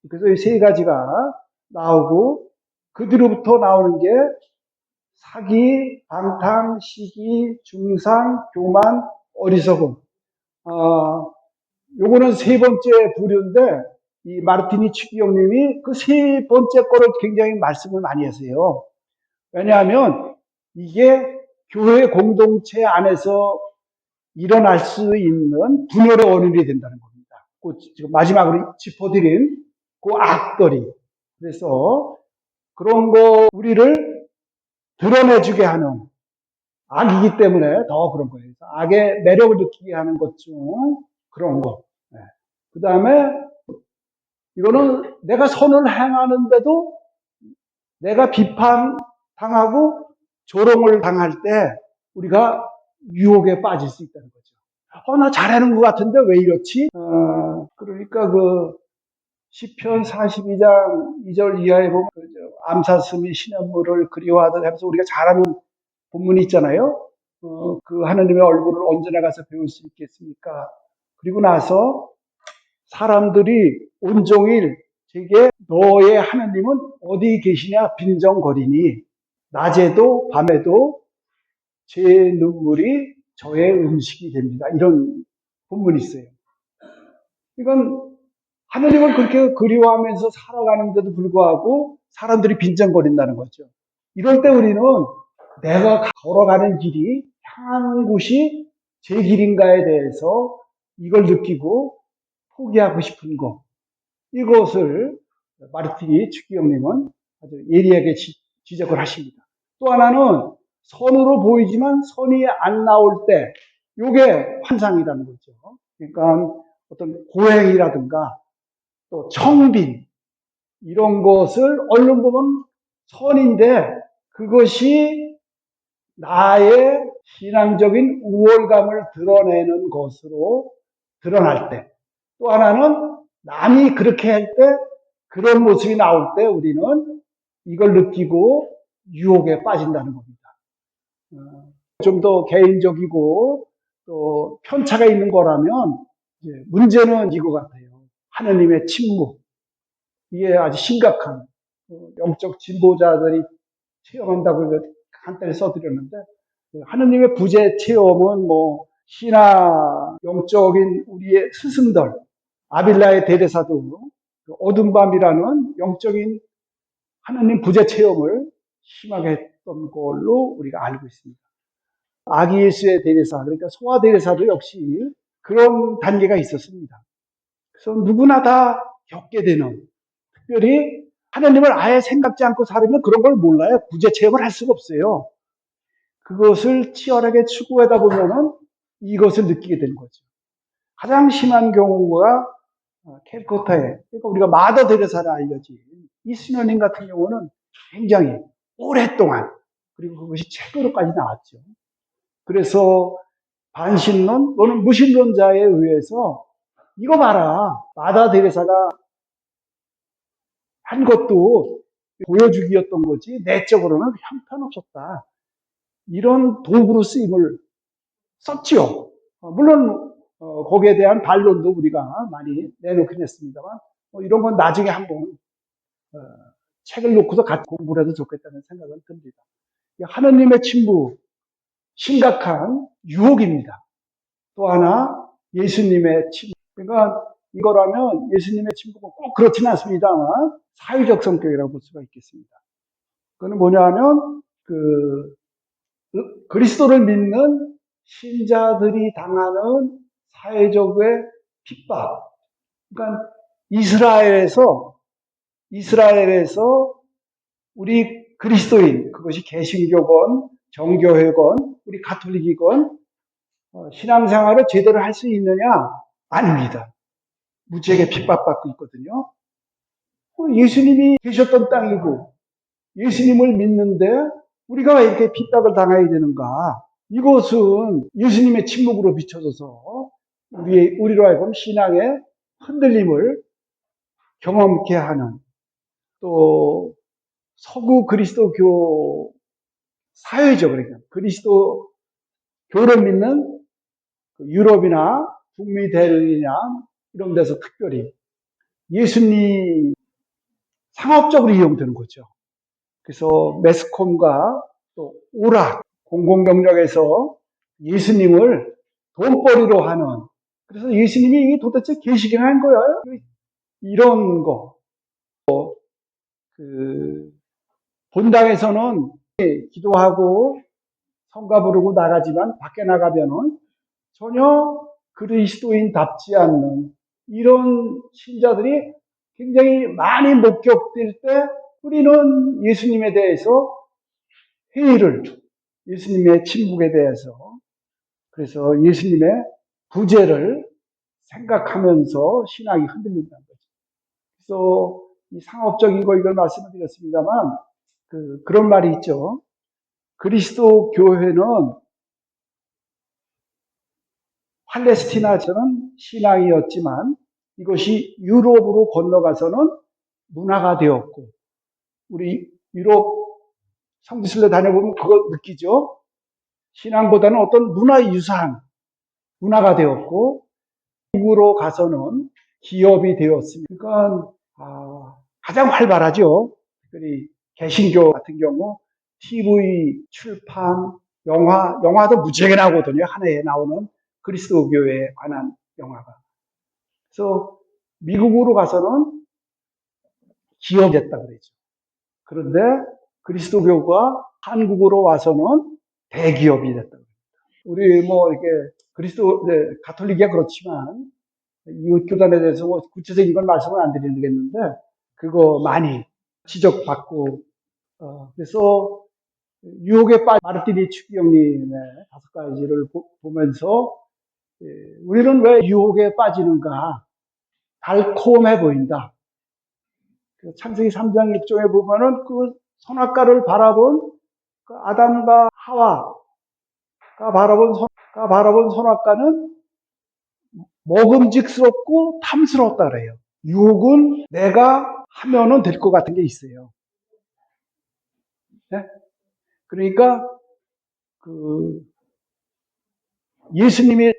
그래서 이 3가지가 나오고, 그 뒤로부터 나오는 게, 사기, 방탕, 시기, 중상, 교만, 어리석음. 요거는 3번째 부류인데, 이 마르티니 추기경님이 그 3번째 거를 굉장히 말씀을 많이 하세요. 왜냐하면 이게 교회 공동체 안에서 일어날 수 있는 분열의 원인이 된다는 겁니다. 지금 마지막으로 짚어드린 그 악들이. 그래서 그런 거 우리를 드러내주게 하는 악이기 때문에 더 그런 거예요. 악의 매력을 느끼게 하는 것 중 그런 거. 그 다음에 이거는 내가 선을 행하는데도 내가 비판당하고 조롱을 당할 때 우리가 유혹에 빠질 수 있다는 거죠. 나 잘하는 것 같은데 왜 이렇지? 그러니까 시편 42장 2절 이하에 보면 암사슴이 시냇물을 그리워하듯 하면서 우리가 잘 아는 본문이 있잖아요. 그 하나님의 얼굴을 언제나 가서 배울 수 있겠습니까? 그리고 나서 사람들이 온종일 제게 너의 하나님은 어디 계시냐 빈정거리니 낮에도 밤에도 제 눈물이 저의 음식이 됩니다. 이런 본문이 있어요. 이건 하나님을 그렇게 그리워하면서 살아가는데도 불구하고 사람들이 빈정거린다는 거죠. 이럴 때 우리는 내가 걸어가는 길이 향하는 곳이 제 길인가에 대해서 이걸 느끼고 포기하고 싶은 것. 이것을 마르티니 추기경님은 아주 예리하게 지적을 하십니다. 또 하나는 선으로 보이지만 선이 안 나올 때, 이게 환상이라는 거죠. 그러니까 어떤 고행이라든가 또 청빈, 이런 것을 얼른 보면 선인데 그것이 나의 신앙적인 우월감을 드러내는 것으로 드러날 때, 또 하나는 남이 그렇게 할 때 그런 모습이 나올 때 우리는 이걸 느끼고 유혹에 빠진다는 겁니다. 좀 더 개인적이고 또 편차가 있는 거라면 문제는 이거 같아요. 하느님의 침묵. 이게 아주 심각한 영적 진보자들이 체험한다고 간단히 써드렸는데, 하느님의 부재 체험은 뭐 신화 영적인 우리의 스승들, 아빌라의 대대사도 어둠 밤이라는 영적인 하느님 부재 체험을 심하게 했던 걸로 우리가 알고 있습니다. 아기 예수의 대대사, 그러니까 소아 대대사도 역시 그런 단계가 있었습니다. 그래서 누구나 다 겪게 되는, 특별히 하나님을 아예 생각지 않고 살으면 그런 걸 몰라요. 구제 체험을 할 수가 없어요. 그것을 치열하게 추구하다 보면은 이것을 느끼게 되는 거죠. 가장 심한 경우가 캘커타에, 그러니까 우리가 마더 데레사를 알려진 이순연님 같은 경우는 굉장히 오랫동안, 그리고 그것이 책으로까지 나왔죠. 그래서 반신론 또는 무신론자에 의해서 이거 봐라, 마더 데레사가 한 것도 보여주기였던 거지 내적으로는 형편없었다. 이런 도구로 쓰임을 썼지요. 물론 거기에 대한 반론도 우리가 많이 내놓긴 했습니다만 이런 건 나중에 한번 책을 놓고서 같이 공부를 해도 좋겠다는 생각은 듭니다. 하느님의 침묵, 심각한 유혹입니다. 또 하나 예수님의 침묵. 그러니까 이거라면 예수님의 침묵은 꼭 그렇지는 않습니다만 사회적 성격이라고 볼 수가 있겠습니다. 그거는 뭐냐 하면 그리스도를 믿는 신자들이 당하는 사회적의 핍박. 그러니까 이스라엘에서 우리 그리스도인, 그것이 개신교건 정교회건 우리 가톨릭이건 신앙생활을 제대로 할 수 있느냐? 아닙니다. 무지하게 핍박받고 있거든요. 예수님이 계셨던 땅이고 예수님을 믿는데 우리가 왜 이렇게 핍박을 당해야 되는가? 이것은 예수님의 침묵으로 비춰져서 우리로 하여금 신앙의 흔들림을 경험케 하는, 또 서구 그리스도교 사회적, 그러니까 그리스도 교를 믿는 유럽이나 북미 대륙이나 이런 데서 특별히 예수님 상업적으로 이용되는 거죠. 그래서 매스컴과 또 오락, 공공경력에서 예수님을 돈벌이로 하는, 그래서 예수님이 도대체 계시긴 한 거야? 이런 거. 본당에서는 기도하고 성가 부르고 나가지만 밖에 나가면은 전혀 그리스도인답지 않는 이런 신자들이 굉장히 많이 목격될 때 우리는 예수님에 대해서 예수님의 침묵에 대해서, 그래서 예수님의 부재를 생각하면서 신앙이 흔들린다는 거죠. 그래서 이 상업적인 거 이걸 말씀을 드렸습니다만, 그런 말이 있죠. 그리스도 교회는 팔레스티나처럼 신앙이었지만 이것이 유럽으로 건너가서는 문화가 되었고, 우리 유럽 성지순례 다녀보면 그거 느끼죠. 신앙보다는 어떤 문화가 되었고, 미국으로 가서는 기업이 되었습니다. 그러니까 가장 활발하죠. 특별히 개신교 같은 경우 TV, 출판, 영화도 무지하게 나오거든요. 한 해에 나오는 그리스도교에 관한 영화가. 그래서 미국으로 가서는 기업이 됐다 그러죠. 그런데 그리스도교가 한국으로 와서는 대기업이 됐다. 우리 뭐 이렇게 가톨릭이야 그렇지만 이웃 교단에 대해서 뭐 구체적인 건 말씀을 안 드리겠는데 그거 많이 지적받고 그래서 유혹에 빠진 마르티니 추기경님의 5가지를 보면서 우리는 왜 유혹에 빠지는가? 달콤해 보인다. 창세기 3장 6절에 보면은 그 선악과를 바라본 그 아담과 하와가 바라본 선악과는 먹음직스럽고 탐스럽다 그래요. 유혹은 내가 하면은 될 것 같은 게 있어요. 네? 그러니까 예수님이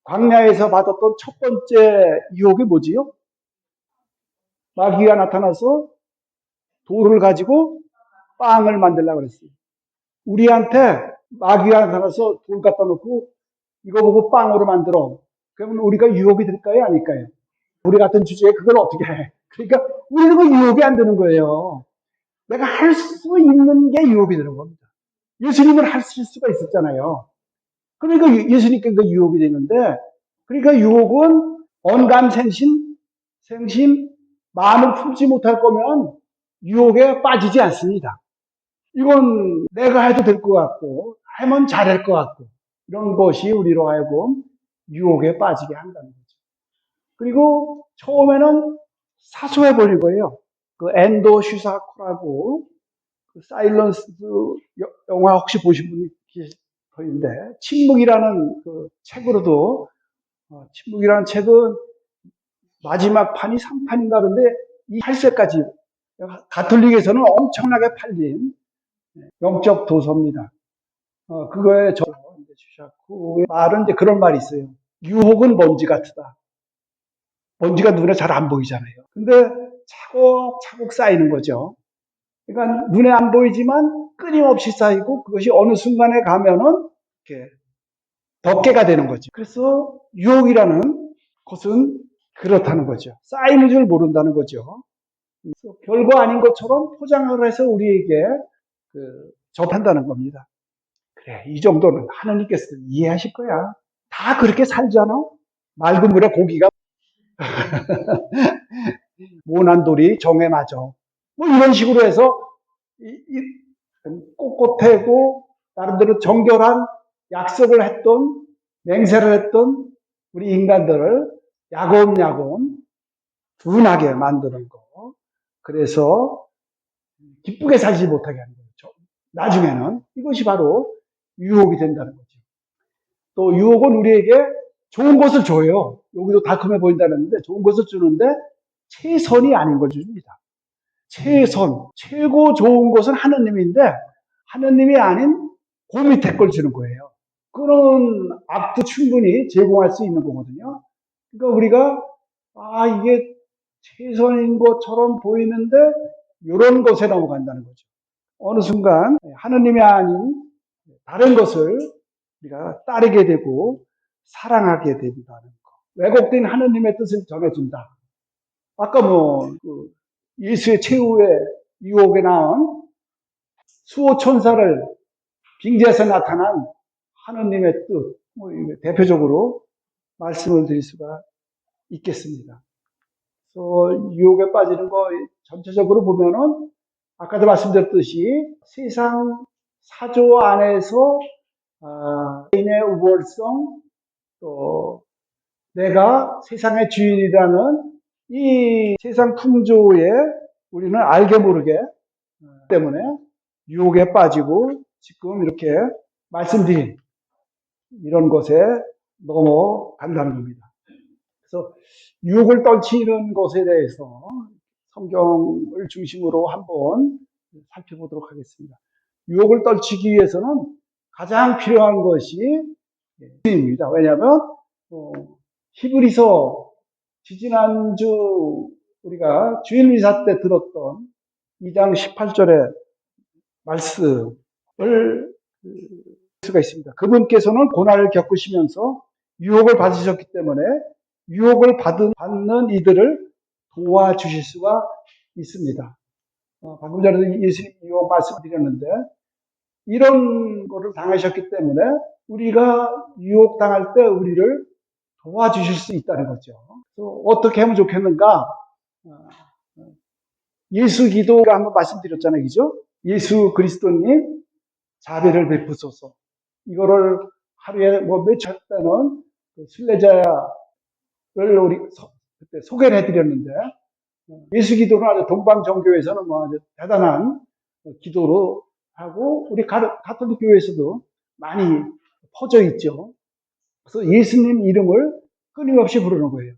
광야에서 받았던 첫 번째 유혹이 뭐지요? 마귀가 나타나서 돌을 가지고 빵을 만들려고 그랬어요. 우리한테 마귀가 나타나서 돌 갖다 놓고 이거 보고 빵으로 만들어. 그러면 우리가 유혹이 될까요? 아닐까요? 우리 같은 주제에 그걸 어떻게 해? 그러니까 우리는 그 유혹이 안 되는 거예요. 내가 할 수 있는 게 유혹이 되는 겁니다. 예수님은 하실 수가 있었잖아요. 그러니까 예수님께 그 유혹이 되는데, 그러니까 유혹은 언감생심, 마음을 품지 못할 거면 유혹에 빠지지 않습니다. 이건 내가 해도 될 것 같고, 하면 잘할 것 같고, 이런 것이 우리로 하여금 유혹에 빠지게 한다는 거죠. 그리고 처음에는 사소해버린 거예요. 그 엔도 슈사코라고 그 사일런스 영화 혹시 보신 분이 계실 터인데 침묵이라는 그 책으로도 침묵이라는 책은 마지막 판이 3판인가 그런데 이 8세까지 가톨릭에서는 엄청나게 팔린 영적 도서입니다. 그거에 슈사코의 말은 이제 그런 말이 있어요. 유혹은 먼지 같다. 먼지가 눈에 잘 안 보이잖아요. 근데 차곡차곡 쌓이는 거죠. 그러니까 눈에 안 보이지만 끊임없이 쌓이고 그것이 어느 순간에 가면은 이렇게 덮개가 되는 거죠. 그래서 유혹이라는 것은 그렇다는 거죠. 쌓이는 줄 모른다는 거죠. 그래서 별거 아닌 것처럼 포장을 해서 우리에게 접한다는 겁니다. 그래, 이 정도는 하나님께서 이해하실 거야. 다 그렇게 살잖아. 맑은 물에 고기가 모난 돌이 정에 맞아. 뭐 이런 식으로 해서 꼿꼿하고 나름대로 정결한 약속을 했던 맹세를 했던 우리 인간들을 야곱야곱 둔하게 만드는 거. 그래서 기쁘게 살지 못하게 하는 거죠. 나중에는 이것이 바로 유혹이 된다는 거죠. 또 유혹은 우리에게 좋은 것을 줘요. 여기도 달콤해 보인다는데 좋은 것을 주는데 최선이 아닌 걸 줍니다. 최고 좋은 것은 하느님인데 하느님이 아닌 그 밑에 걸 주는 거예요. 그런 악도 충분히 제공할 수 있는 거거든요. 그러니까 우리가 이게 최선인 것처럼 보이는데 이런 것에 넘어간다는 거죠. 어느 순간 하느님이 아닌 다른 것을 우리가 따르게 되고 사랑하게 된다는 거. 왜곡된 하느님의 뜻을 전해준다. 아까 예수의 최후의 유혹에 나온 수호천사를 빙자해서 나타난 하느님의 뜻, 대표적으로 말씀을 드릴 수가 있겠습니다. 그래서 유혹에 빠지는 거 전체적으로 보면은 아까도 말씀드렸듯이 세상 사조 안에서 개인의 우월성, 또 내가 세상의 주인이라는 이 세상 풍조에 우리는 알게 모르게 때문에 유혹에 빠지고 지금 이렇게 말씀드린 이런 것에 넘어간다는 겁니다. 그래서 유혹을 떨치는 것에 대해서 성경을 중심으로 한번 살펴보도록 하겠습니다. 유혹을 떨치기 위해서는 가장 필요한 것이 주님입니다. 왜냐하면 히브리서 지지난주 우리가 주일 미사 때 들었던 2장 18절의 말씀을 수가 있습니다. 그분께서는 고난을 겪으시면서 유혹을 받으셨기 때문에 유혹을 받는 이들을 도와주실 수가 있습니다. 방금 전에도 예수님 유혹 말씀드렸는데 이런 거를 당하셨기 때문에 우리가 유혹당할 때 우리를 도와주실 수 있다는 거죠. 어떻게 하면 좋겠는가? 예수 기도가 한번 말씀드렸잖아요. 그죠? 예수 그리스도님 자비를 베푸소서. 이거를 하루에 뭐 며칠 때는 순례자를 우리 그때 소개를 해드렸는데 예수 기도는 아주 동방정교에서는 뭐 아주 대단한 기도로 하고 우리 가톨릭 교회에서도 많이 퍼져 있죠. 그래서 예수님 이름을 끊임없이 부르는 거예요.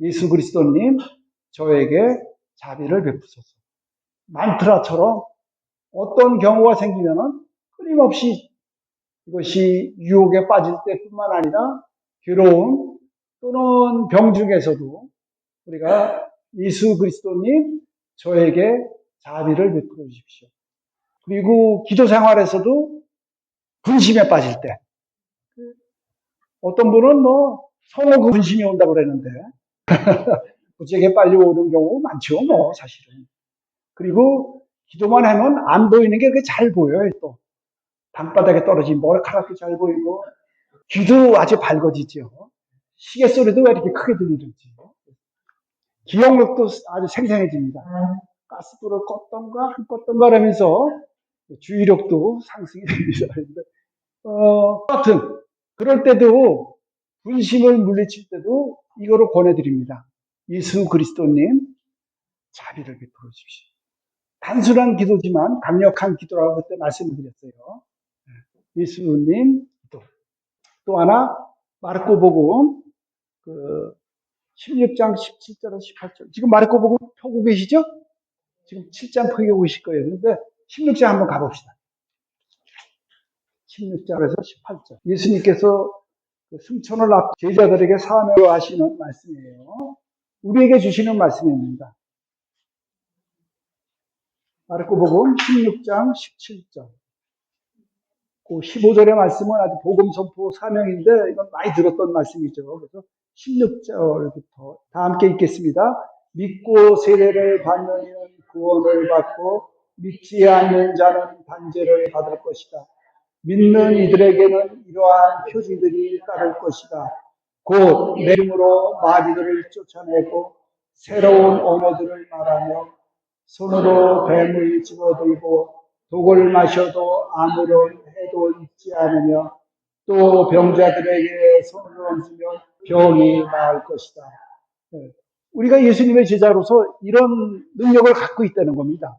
예수 그리스도님 저에게 자비를 베푸소서. 만트라처럼 어떤 경우가 생기면은 끊임없이 이것이 유혹에 빠질 때뿐만 아니라 괴로움 또는 병 중에서도 우리가 예수 그리스도님 저에게 자비를 베풀어 주십시오. 그리고 기도 생활에서도 근심에 빠질 때 어떤 분은 뭐 성호 근심이 온다고 그랬는데 부쩍에 빨리 오는 경우 많죠 뭐 사실은. 그리고 기도만 하면 안 보이는 게 그게 잘 보여요 또. 방바닥에 떨어진 머리카락도 잘 보이고 귀도 아주 밝아지죠. 시계 소리도 왜 이렇게 크게 들리는지. 기억력도 아주 생생해집니다. 가스불을 껐던가 안 껐던가 하면서 주의력도 상승이 됩니다. 하여튼 그럴 때도 분심을 물리칠 때도 이거를 권해드립니다. 예수 그리스도님 자비를 베풀어 주십시오. 단순한 기도지만 강력한 기도라고 그때 말씀드렸어요. 예수님 기도. 또 하나 마르코복음 16장 17절에서 18절. 지금 마르코복음 펴고 계시죠? 지금 7장 펴고 계실 거예요. 그런데 16장 한번 가봅시다. 16절에서 18절. 예수님께서 승천을 앞 제자들에게 사명을 하시는 말씀이에요. 우리에게 주시는 말씀입니다. 마르코복음 16장 17절. 그 15절의 말씀은 아주 복음 선포 사명인데 이건 많이 들었던 말씀이죠. 그래서 16절부터 다 함께 읽겠습니다. 믿고 세례를 받는 이는 구원을 받고 믿지 않는 자는 단죄를 받을 것이다. 믿는 이들에게는 이러한 표징들이 따를 것이다. 곧 내 이름으로 마귀들을 쫓아내고 새로운 언어들을 말하며 손으로 뱀을 집어들고 독을 마셔도 아무런 해도 있지 않으며 또 병자들에게 손을 얹으면 병이 나을 것이다. 우리가 예수님의 제자로서 이런 능력을 갖고 있다는 겁니다.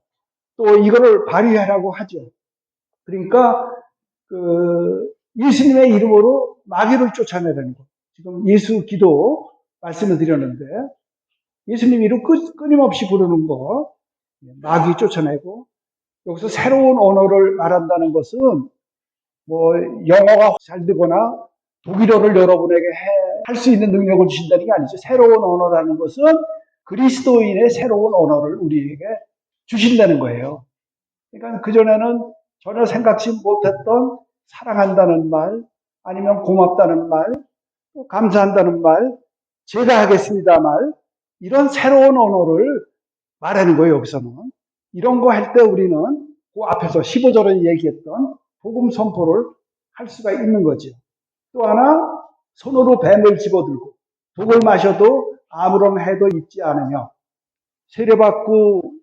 또 이거를 발휘하라고 하죠. 그러니까 예수님의 이름으로 마귀를 쫓아내라는 것. 지금 예수 기도 말씀을 드렸는데 예수님 이름 끊임없이 부르는 거, 마귀 쫓아내고 여기서 새로운 언어를 말한다는 것은 뭐 영어가 잘 되거나 독일어를 여러분에게 할 수 있는 능력을 주신다는 게 아니죠. 새로운 언어라는 것은 그리스도인의 새로운 언어를 우리에게 주신다는 거예요. 그러니까 그전에는 전혀 생각지 못했던 사랑한다는 말, 아니면 고맙다는 말, 감사한다는 말, 제가 하겠습니다 말, 이런 새로운 언어를 말하는 거예요, 여기서는. 이런 거 할 때 우리는 그 앞에서 15절에 얘기했던 복음 선포를 할 수가 있는 거죠. 또 하나, 손으로 뱀을 집어들고 독을 마셔도 아무런 해도 입지 않으며 세례받고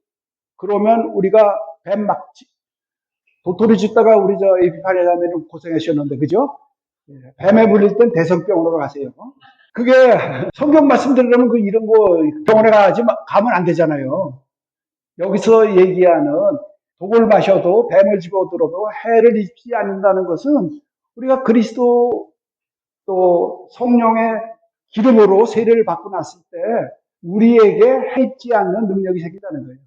그러면 우리가 뱀 막 도토리 줍다가 우리 저 에피파니아 자매는 고생하셨는데 그죠? 뱀에 물릴 땐 대성병원으로 가세요. 그게 성경 말씀대로라면 이런 거 병원에 가면 안 되잖아요. 여기서 얘기하는 독을 마셔도 뱀을 집어들어도 해를 입지 않는다는 것은 우리가 그리스도 또 성령의 기름으로 세례를 받고 났을 때 우리에게 해 입지 않는 능력이 생긴다는 거예요.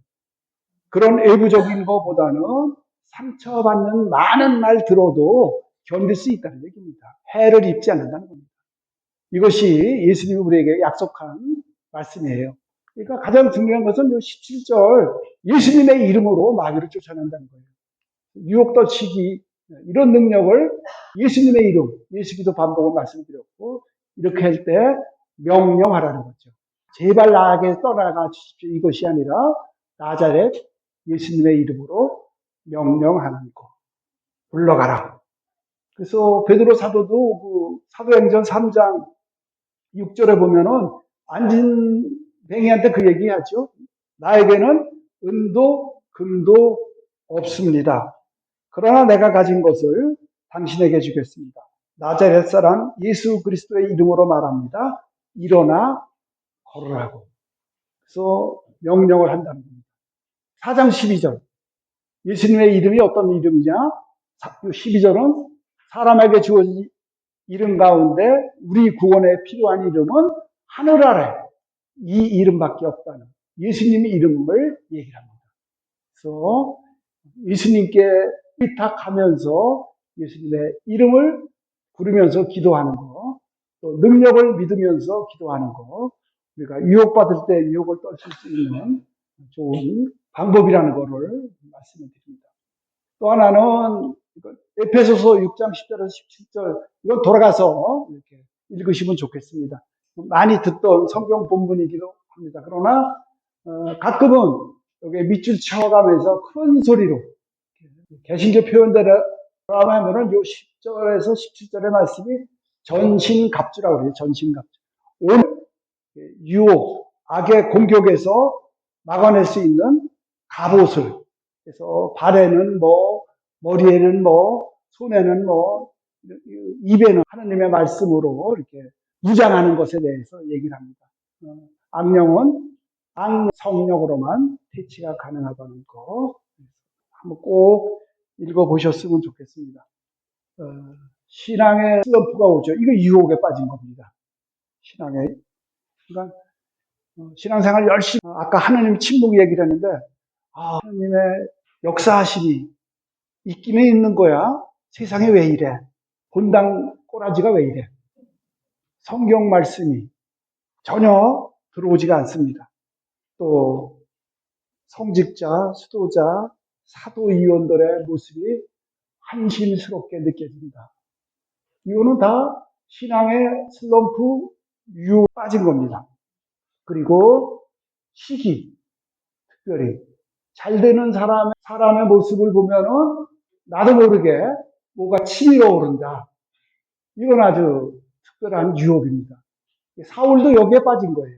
그런 외부적인 것보다는 상처받는 많은 말 들어도 견딜 수 있다는 얘기입니다. 해를 입지 않는다는 겁니다. 이것이 예수님이 우리에게 약속한 말씀이에요. 그러니까 가장 중요한 것은 17절 예수님의 이름으로 마귀를 쫓아낸다는 거예요. 유혹 떨치기 이런 능력을 예수님의 이름, 예수기도 반복을 말씀드렸고 이렇게 할 때 명령하라는 거죠. 제발 나에게 떠나가 주십시오. 이것이 아니라 나자렛 예수님의 이름으로 명령하는 거. 물러가라. 그래서 베드로 사도도 그 사도행전 3장 6절에 보면은 앉은 뱅이한테 그 얘기하죠. 나에게는 은도 금도 없습니다. 그러나 내가 가진 것을 당신에게 주겠습니다. 나자렛 사람 예수 그리스도의 이름으로 말합니다. 일어나 걸으라고. 그래서 명령을 한다는 겁니다. 4장 12절. 예수님의 이름이 어떤 이름이냐? 12절은 사람에게 주어진 이름 가운데 우리 구원에 필요한 이름은 하늘 아래 이 이름밖에 없다는 예수님의 이름을 얘기를 합니다. 그래서 예수님께 의탁하면서 예수님의 이름을 부르면서 기도하는 거, 또 능력을 믿으면서 기도하는 거, 우리가 유혹받을 때 유혹을 떨칠 수 있는 좋은 방법이라는 것을 말씀을 드립니다. 또 하나는 에페소서 6장 10절에서 17절 이건 돌아가서 이렇게 읽으시면 좋겠습니다. 많이 듣던 성경 본문이기도 합니다. 그러나 가끔은 여기 밑줄 쳐가면서 큰 소리로 개신교 표현대로 하면은 요 10절에서 17절의 말씀이 전신갑주라고 그래요. 전신갑주. 온 유혹, 악의 공격에서 막아낼 수 있는 갑옷을. 그래서 발에는 뭐, 머리에는 뭐, 손에는 뭐, 입에는 하나님의 말씀으로 이렇게 무장하는 것에 대해서 얘기를 합니다. 악령은 악성력으로만 퇴치가 가능하다는 거 한번 꼭 읽어보셨으면 좋겠습니다. 신앙의 슬럼프가 오죠. 이거 유혹에 빠진 겁니다. 신앙의. 그러니까 신앙생활 열심히 아까 하나님 침묵 얘기를 했는데 하나님의 역사하심이 있기는 있는 거야. 세상에 왜 이래? 본당 꼬라지가 왜 이래? 성경 말씀이 전혀 들어오지가 않습니다. 또 성직자, 수도자, 사도위원들의 모습이 한심스럽게 느껴집니다. 이거는 다 신앙의 슬럼프 유혹 빠진 겁니다. 그리고 시기, 특별히 잘 되는 사람의 모습을 보면은 나도 모르게 뭐가 치밀어 오른다. 이건 아주 특별한 유혹입니다. 사울도 여기에 빠진 거예요.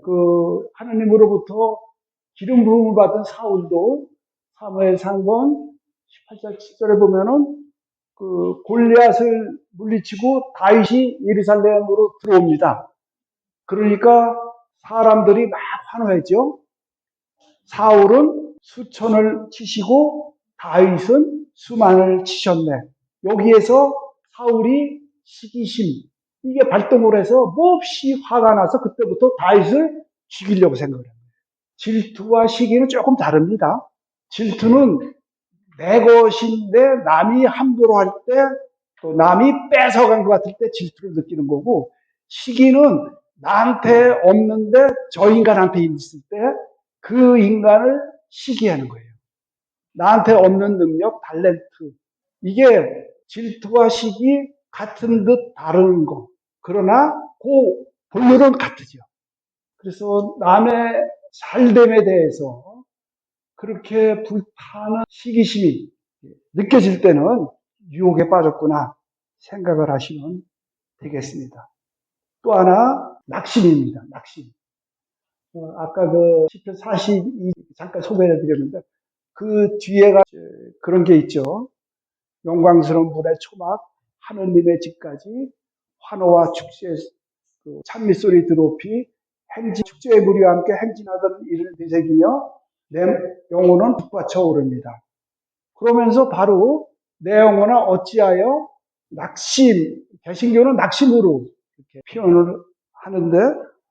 그 하나님으로부터 기름 부음을 받은 사울도 사무엘 상권 18절 7절에 보면은 그 골리앗을 물리치고 다윗이 예루살렘으로 들어옵니다. 그러니까 사람들이 막 환호했죠. 사울은 수천을 치시고 다윗은 수만을 치셨네. 여기에서 사울이 시기심 이게 발동을 해서 몹시 화가 나서 그때부터 다윗을 죽이려고 생각을 합니다. 질투와 시기는 조금 다릅니다. 질투는 내 것인데 남이 함부로 할 때 또 남이 뺏어간 것 같을 때 질투를 느끼는 거고 시기는 나한테 없는데 저 인간한테 있을 때 그 인간을 시기하는 거예요. 나한테 없는 능력, 탤런트. 이게 질투와 시기 같은 듯 다른 거. 그러나 그 본질은 같으죠. 그래서 남의 잘됨에 대해서 그렇게 불타는 시기심이 느껴질 때는 유혹에 빠졌구나 생각을 하시면 되겠습니다. 또 하나 낙심입니다. 낙심. 아까 그 시편 42 잠깐 소개해 드렸는데 그 뒤에가 그런 게 있죠. 영광스러운 불의 초막 하느님의 집까지 환호와 축제의 그 찬미소리 드높이 축제의 무리와 함께 행진하던 이를 되새기며 내 영혼은 북받쳐 오릅니다. 그러면서 바로 내 영혼아 어찌하여 낙심, 개신교는 낙심으로 이렇게 표현을 하는데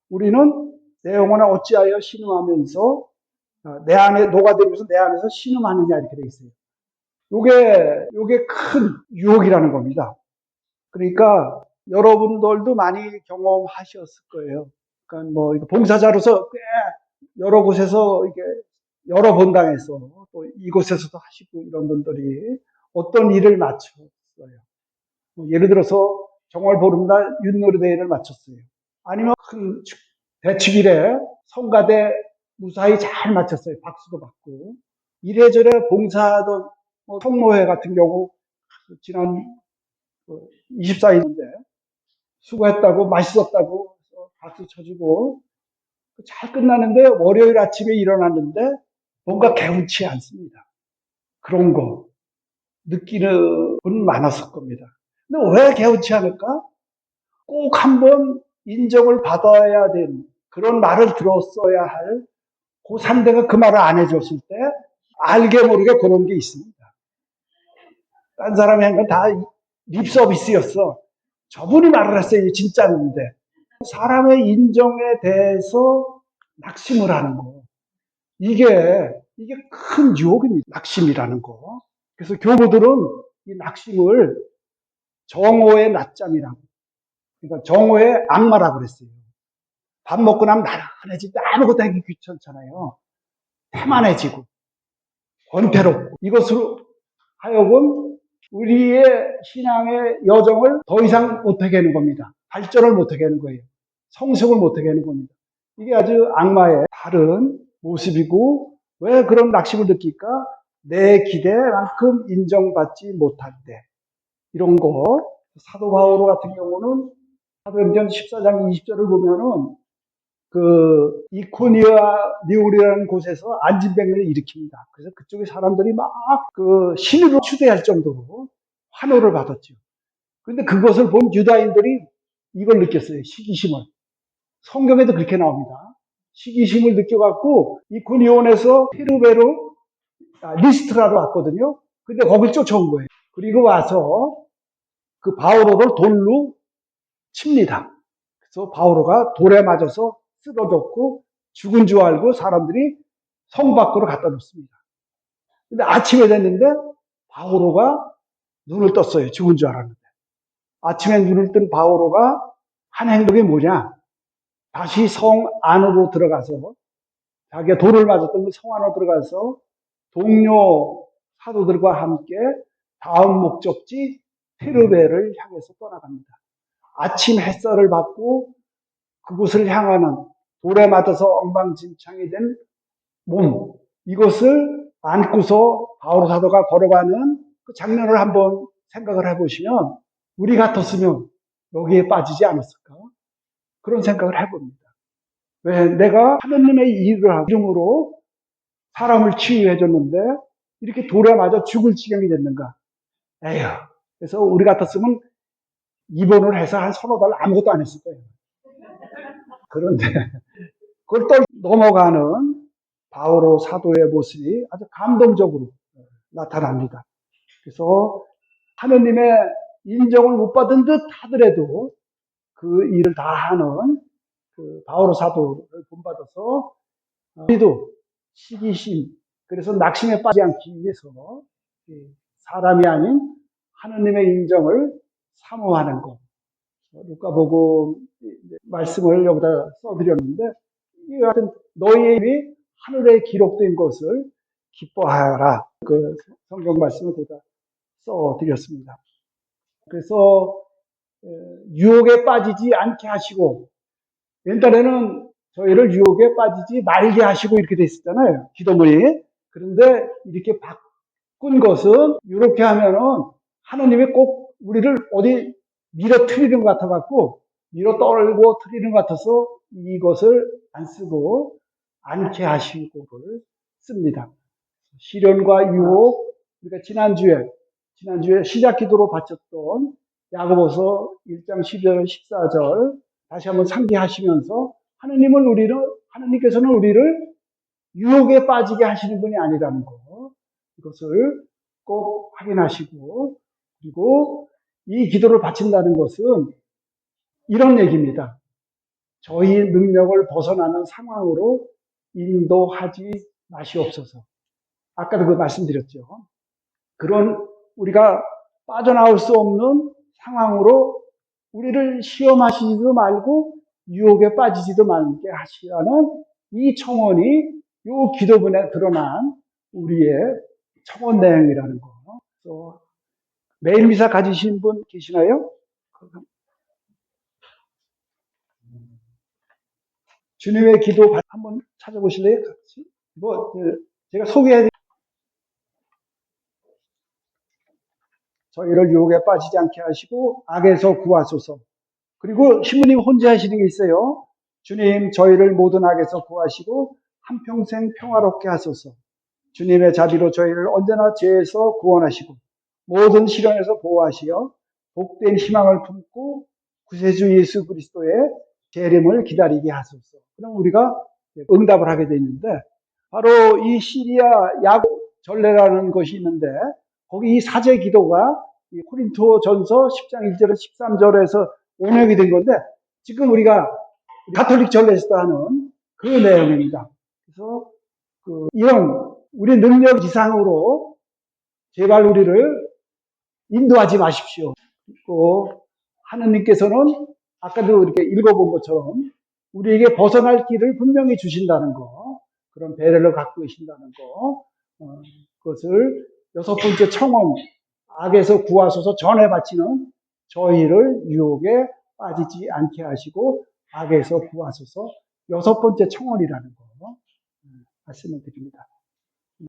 우리는 내 영혼아 어찌하여 신음하면서 내 안에 녹아들면서 내 안에서 신음하느냐 이렇게 돼 있어요. 요게 큰 유혹이라는 겁니다. 그러니까 여러분들도 많이 경험하셨을 거예요. 그러니까 뭐 봉사자로서 꽤 여러 곳에서 이게 여러 본당에서 또 이곳에서도 하시고 이런 분들이 어떤 일을 마쳤어요. 뭐 예를 들어서 정월 보름날 윷놀이 대회를 마쳤어요. 아니면 큰 대축일에 성가대 무사히 잘 마쳤어요. 박수도 받고. 이래저래 봉사하던 성모회 같은 경우 지난 24일인데 수고했다고 맛있었다고 박수 쳐주고 잘 끝나는데 월요일 아침에 일어났는데 뭔가 개운치 않습니다. 그런 거 느끼는 분 많았을 겁니다. 근데 왜 개운치 않을까? 꼭 한번 인정을 받아야 되는 그런 말을 들었어야 할 그 상대가 그 말을 안 해줬을 때 알게 모르게 그런 게 있습니다. 딴 사람이 한 건 다 립 서비스였어. 저분이 말을 했어요. 진짜인데. 사람의 인정에 대해서 낙심을 하는 거. 이게 큰 유혹입니다. 낙심이라는 거. 그래서 교부들은 이 낙심을 정오의 낮잠이라고. 그러니까 정오의 악마라고 그랬어요. 밥 먹고 나면 나른해지고 아무것도 하기 귀찮잖아요. 태만해지고 권태롭고 이것으로 하여금 우리의 신앙의 여정을 더 이상 못하게 하는 겁니다. 발전을 못하게 하는 거예요. 성숙을 못하게 하는 겁니다. 이게 아주 악마의 다른 모습이고 왜 그런 낙심을 느낄까? 내 기대만큼 인정받지 못할 때 이런 거 사도 바오로 같은 경우는 사도행전 14장 20절을 보면은 그 이코니아니오리라는 곳에서 안진병을 일으킵니다. 그래서 그쪽에 사람들이 막 그 신으로 추대할 정도로 환호를 받았죠. 그런데 그것을 본 유다인들이 이걸 느꼈어요. 시기심을. 성경에도 그렇게 나옵니다. 시기심을 느껴갖고 이코니온에서 페르베로 리스트라로 왔거든요. 근데 거길 쫓아온 거예요. 그리고 와서 그 바오로를 돌로 칩니다. 그래서 바오로가 돌에 맞아서 쓰러졌고 죽은 줄 알고 사람들이 성 밖으로 갖다 놓습니다. 근데 아침에 됐는데 바오로가 눈을 떴어요. 죽은 줄 알았는데. 아침에 눈을 뜬 바오로가 한 행동이 뭐냐? 다시 성 안으로 들어가서 자기가 돌을 맞았던 그 성 안으로 들어가서 동료 사도들과 함께 다음 목적지 테르베를 향해서 떠나갑니다. 아침 햇살을 받고 그곳을 향하는 돌에 맞아서 엉망진창이 된 몸, 이것을 안고서 바오로 사도가 걸어가는 그 장면을 한번 생각을 해보시면 우리 같았으면 여기에 빠지지 않았을까? 그런 생각을 해봅니다. 왜 내가 하느님의 일을 이름으로 사람을 치유해 줬는데 이렇게 돌에 맞아 죽을 지경이 됐는가? 에휴. 그래서 우리 같았으면 입원을 해서 한 서너 달 아무것도 안 했을 거예요. 그런데 그걸 또 넘어가는 바오로 사도의 모습이 아주 감동적으로 나타납니다. 그래서 하느님의 인정을 못 받은 듯 하더라도 그 일을 다 하는 그 바오로 사도를 본받아서 우리도 시기심, 그래서 낙심에 빠지지 않기 위해서 사람이 아닌 하느님의 인정을 사모하는 것. 누가복음 말씀을 여기다 써드렸는데 이 같은 너희의 일이 하늘에 기록된 것을 기뻐하라. 그 성경 말씀을 거기다 써드렸습니다. 그래서 유혹에 빠지지 않게 하시고 옛날에는 저희를 유혹에 빠지지 말게 하시고 이렇게 돼 있었잖아요. 기도문이. 그런데 이렇게 바꾼 것은 이렇게 하면은 하나님이 꼭 우리를 어디 밀어 트리는 것 같아갖고 밀어 떨고 트리는 것 같아서 이것을 안 쓰고 않게 하시고를 씁니다. 시련과 유혹, 우리가 지난주에 시작 기도로 바쳤던 야고보서 1장 12절, 14절 다시 한번 상기하시면서 하나님께서는 우리를 유혹에 빠지게 하시는 분이 아니라는 거, 이것을 꼭 확인하시고, 그리고 이 기도를 바친다는 것은 이런 얘기입니다. 저희 능력을 벗어나는 상황으로 인도하지 마시옵소서. 아까도 그 말씀드렸죠. 그런 우리가 빠져나올 수 없는 상황으로 우리를 시험하시지도 말고 유혹에 빠지지도 말게 하시라는 이 청원이 이 기도문에 드러난 우리의 청원 내용이라는 거. 또 매일 미사 가지신 분 계시나요? 주님의 기도 한번 찾아보실래요? 같이? 제가 소개해 저희를 유혹에 빠지지 않게 하시고 악에서 구하소서. 그리고 신부님 혼자 하시는 게 있어요. 주님, 저희를 모든 악에서 구하시고 한평생 평화롭게 하소서. 주님의 자비로 저희를 언제나 죄에서 구원하시고 모든 시련에서 보호하시어 복된 희망을 품고 구세주 예수 그리스도의 재림을 기다리게 하소서. 그럼 우리가 응답을 하게 되는데, 바로 이 시리아 야곱 전례라는 것이 있는데, 거기 이 사제 기도가 이 코린토 전서 10장 1절에서 13절에서 온역이 된 건데, 지금 우리가 가톨릭 전례에서 하는 그 내용입니다. 그래서 이런 우리 능력 이상으로 제발 우리를 인도하지 마십시오. 또 하느님께서는 아까도 이렇게 읽어본 것처럼 우리에게 벗어날 길을 분명히 주신다는 거, 그런 배려를 갖고 계신다는 거, 그것을 여섯 번째 청원, 악에서 구하소서 전에 바치는 저희를 유혹에 빠지지 않게 하시고 악에서 구하소서 여섯 번째 청원이라는 거 말씀을 드립니다.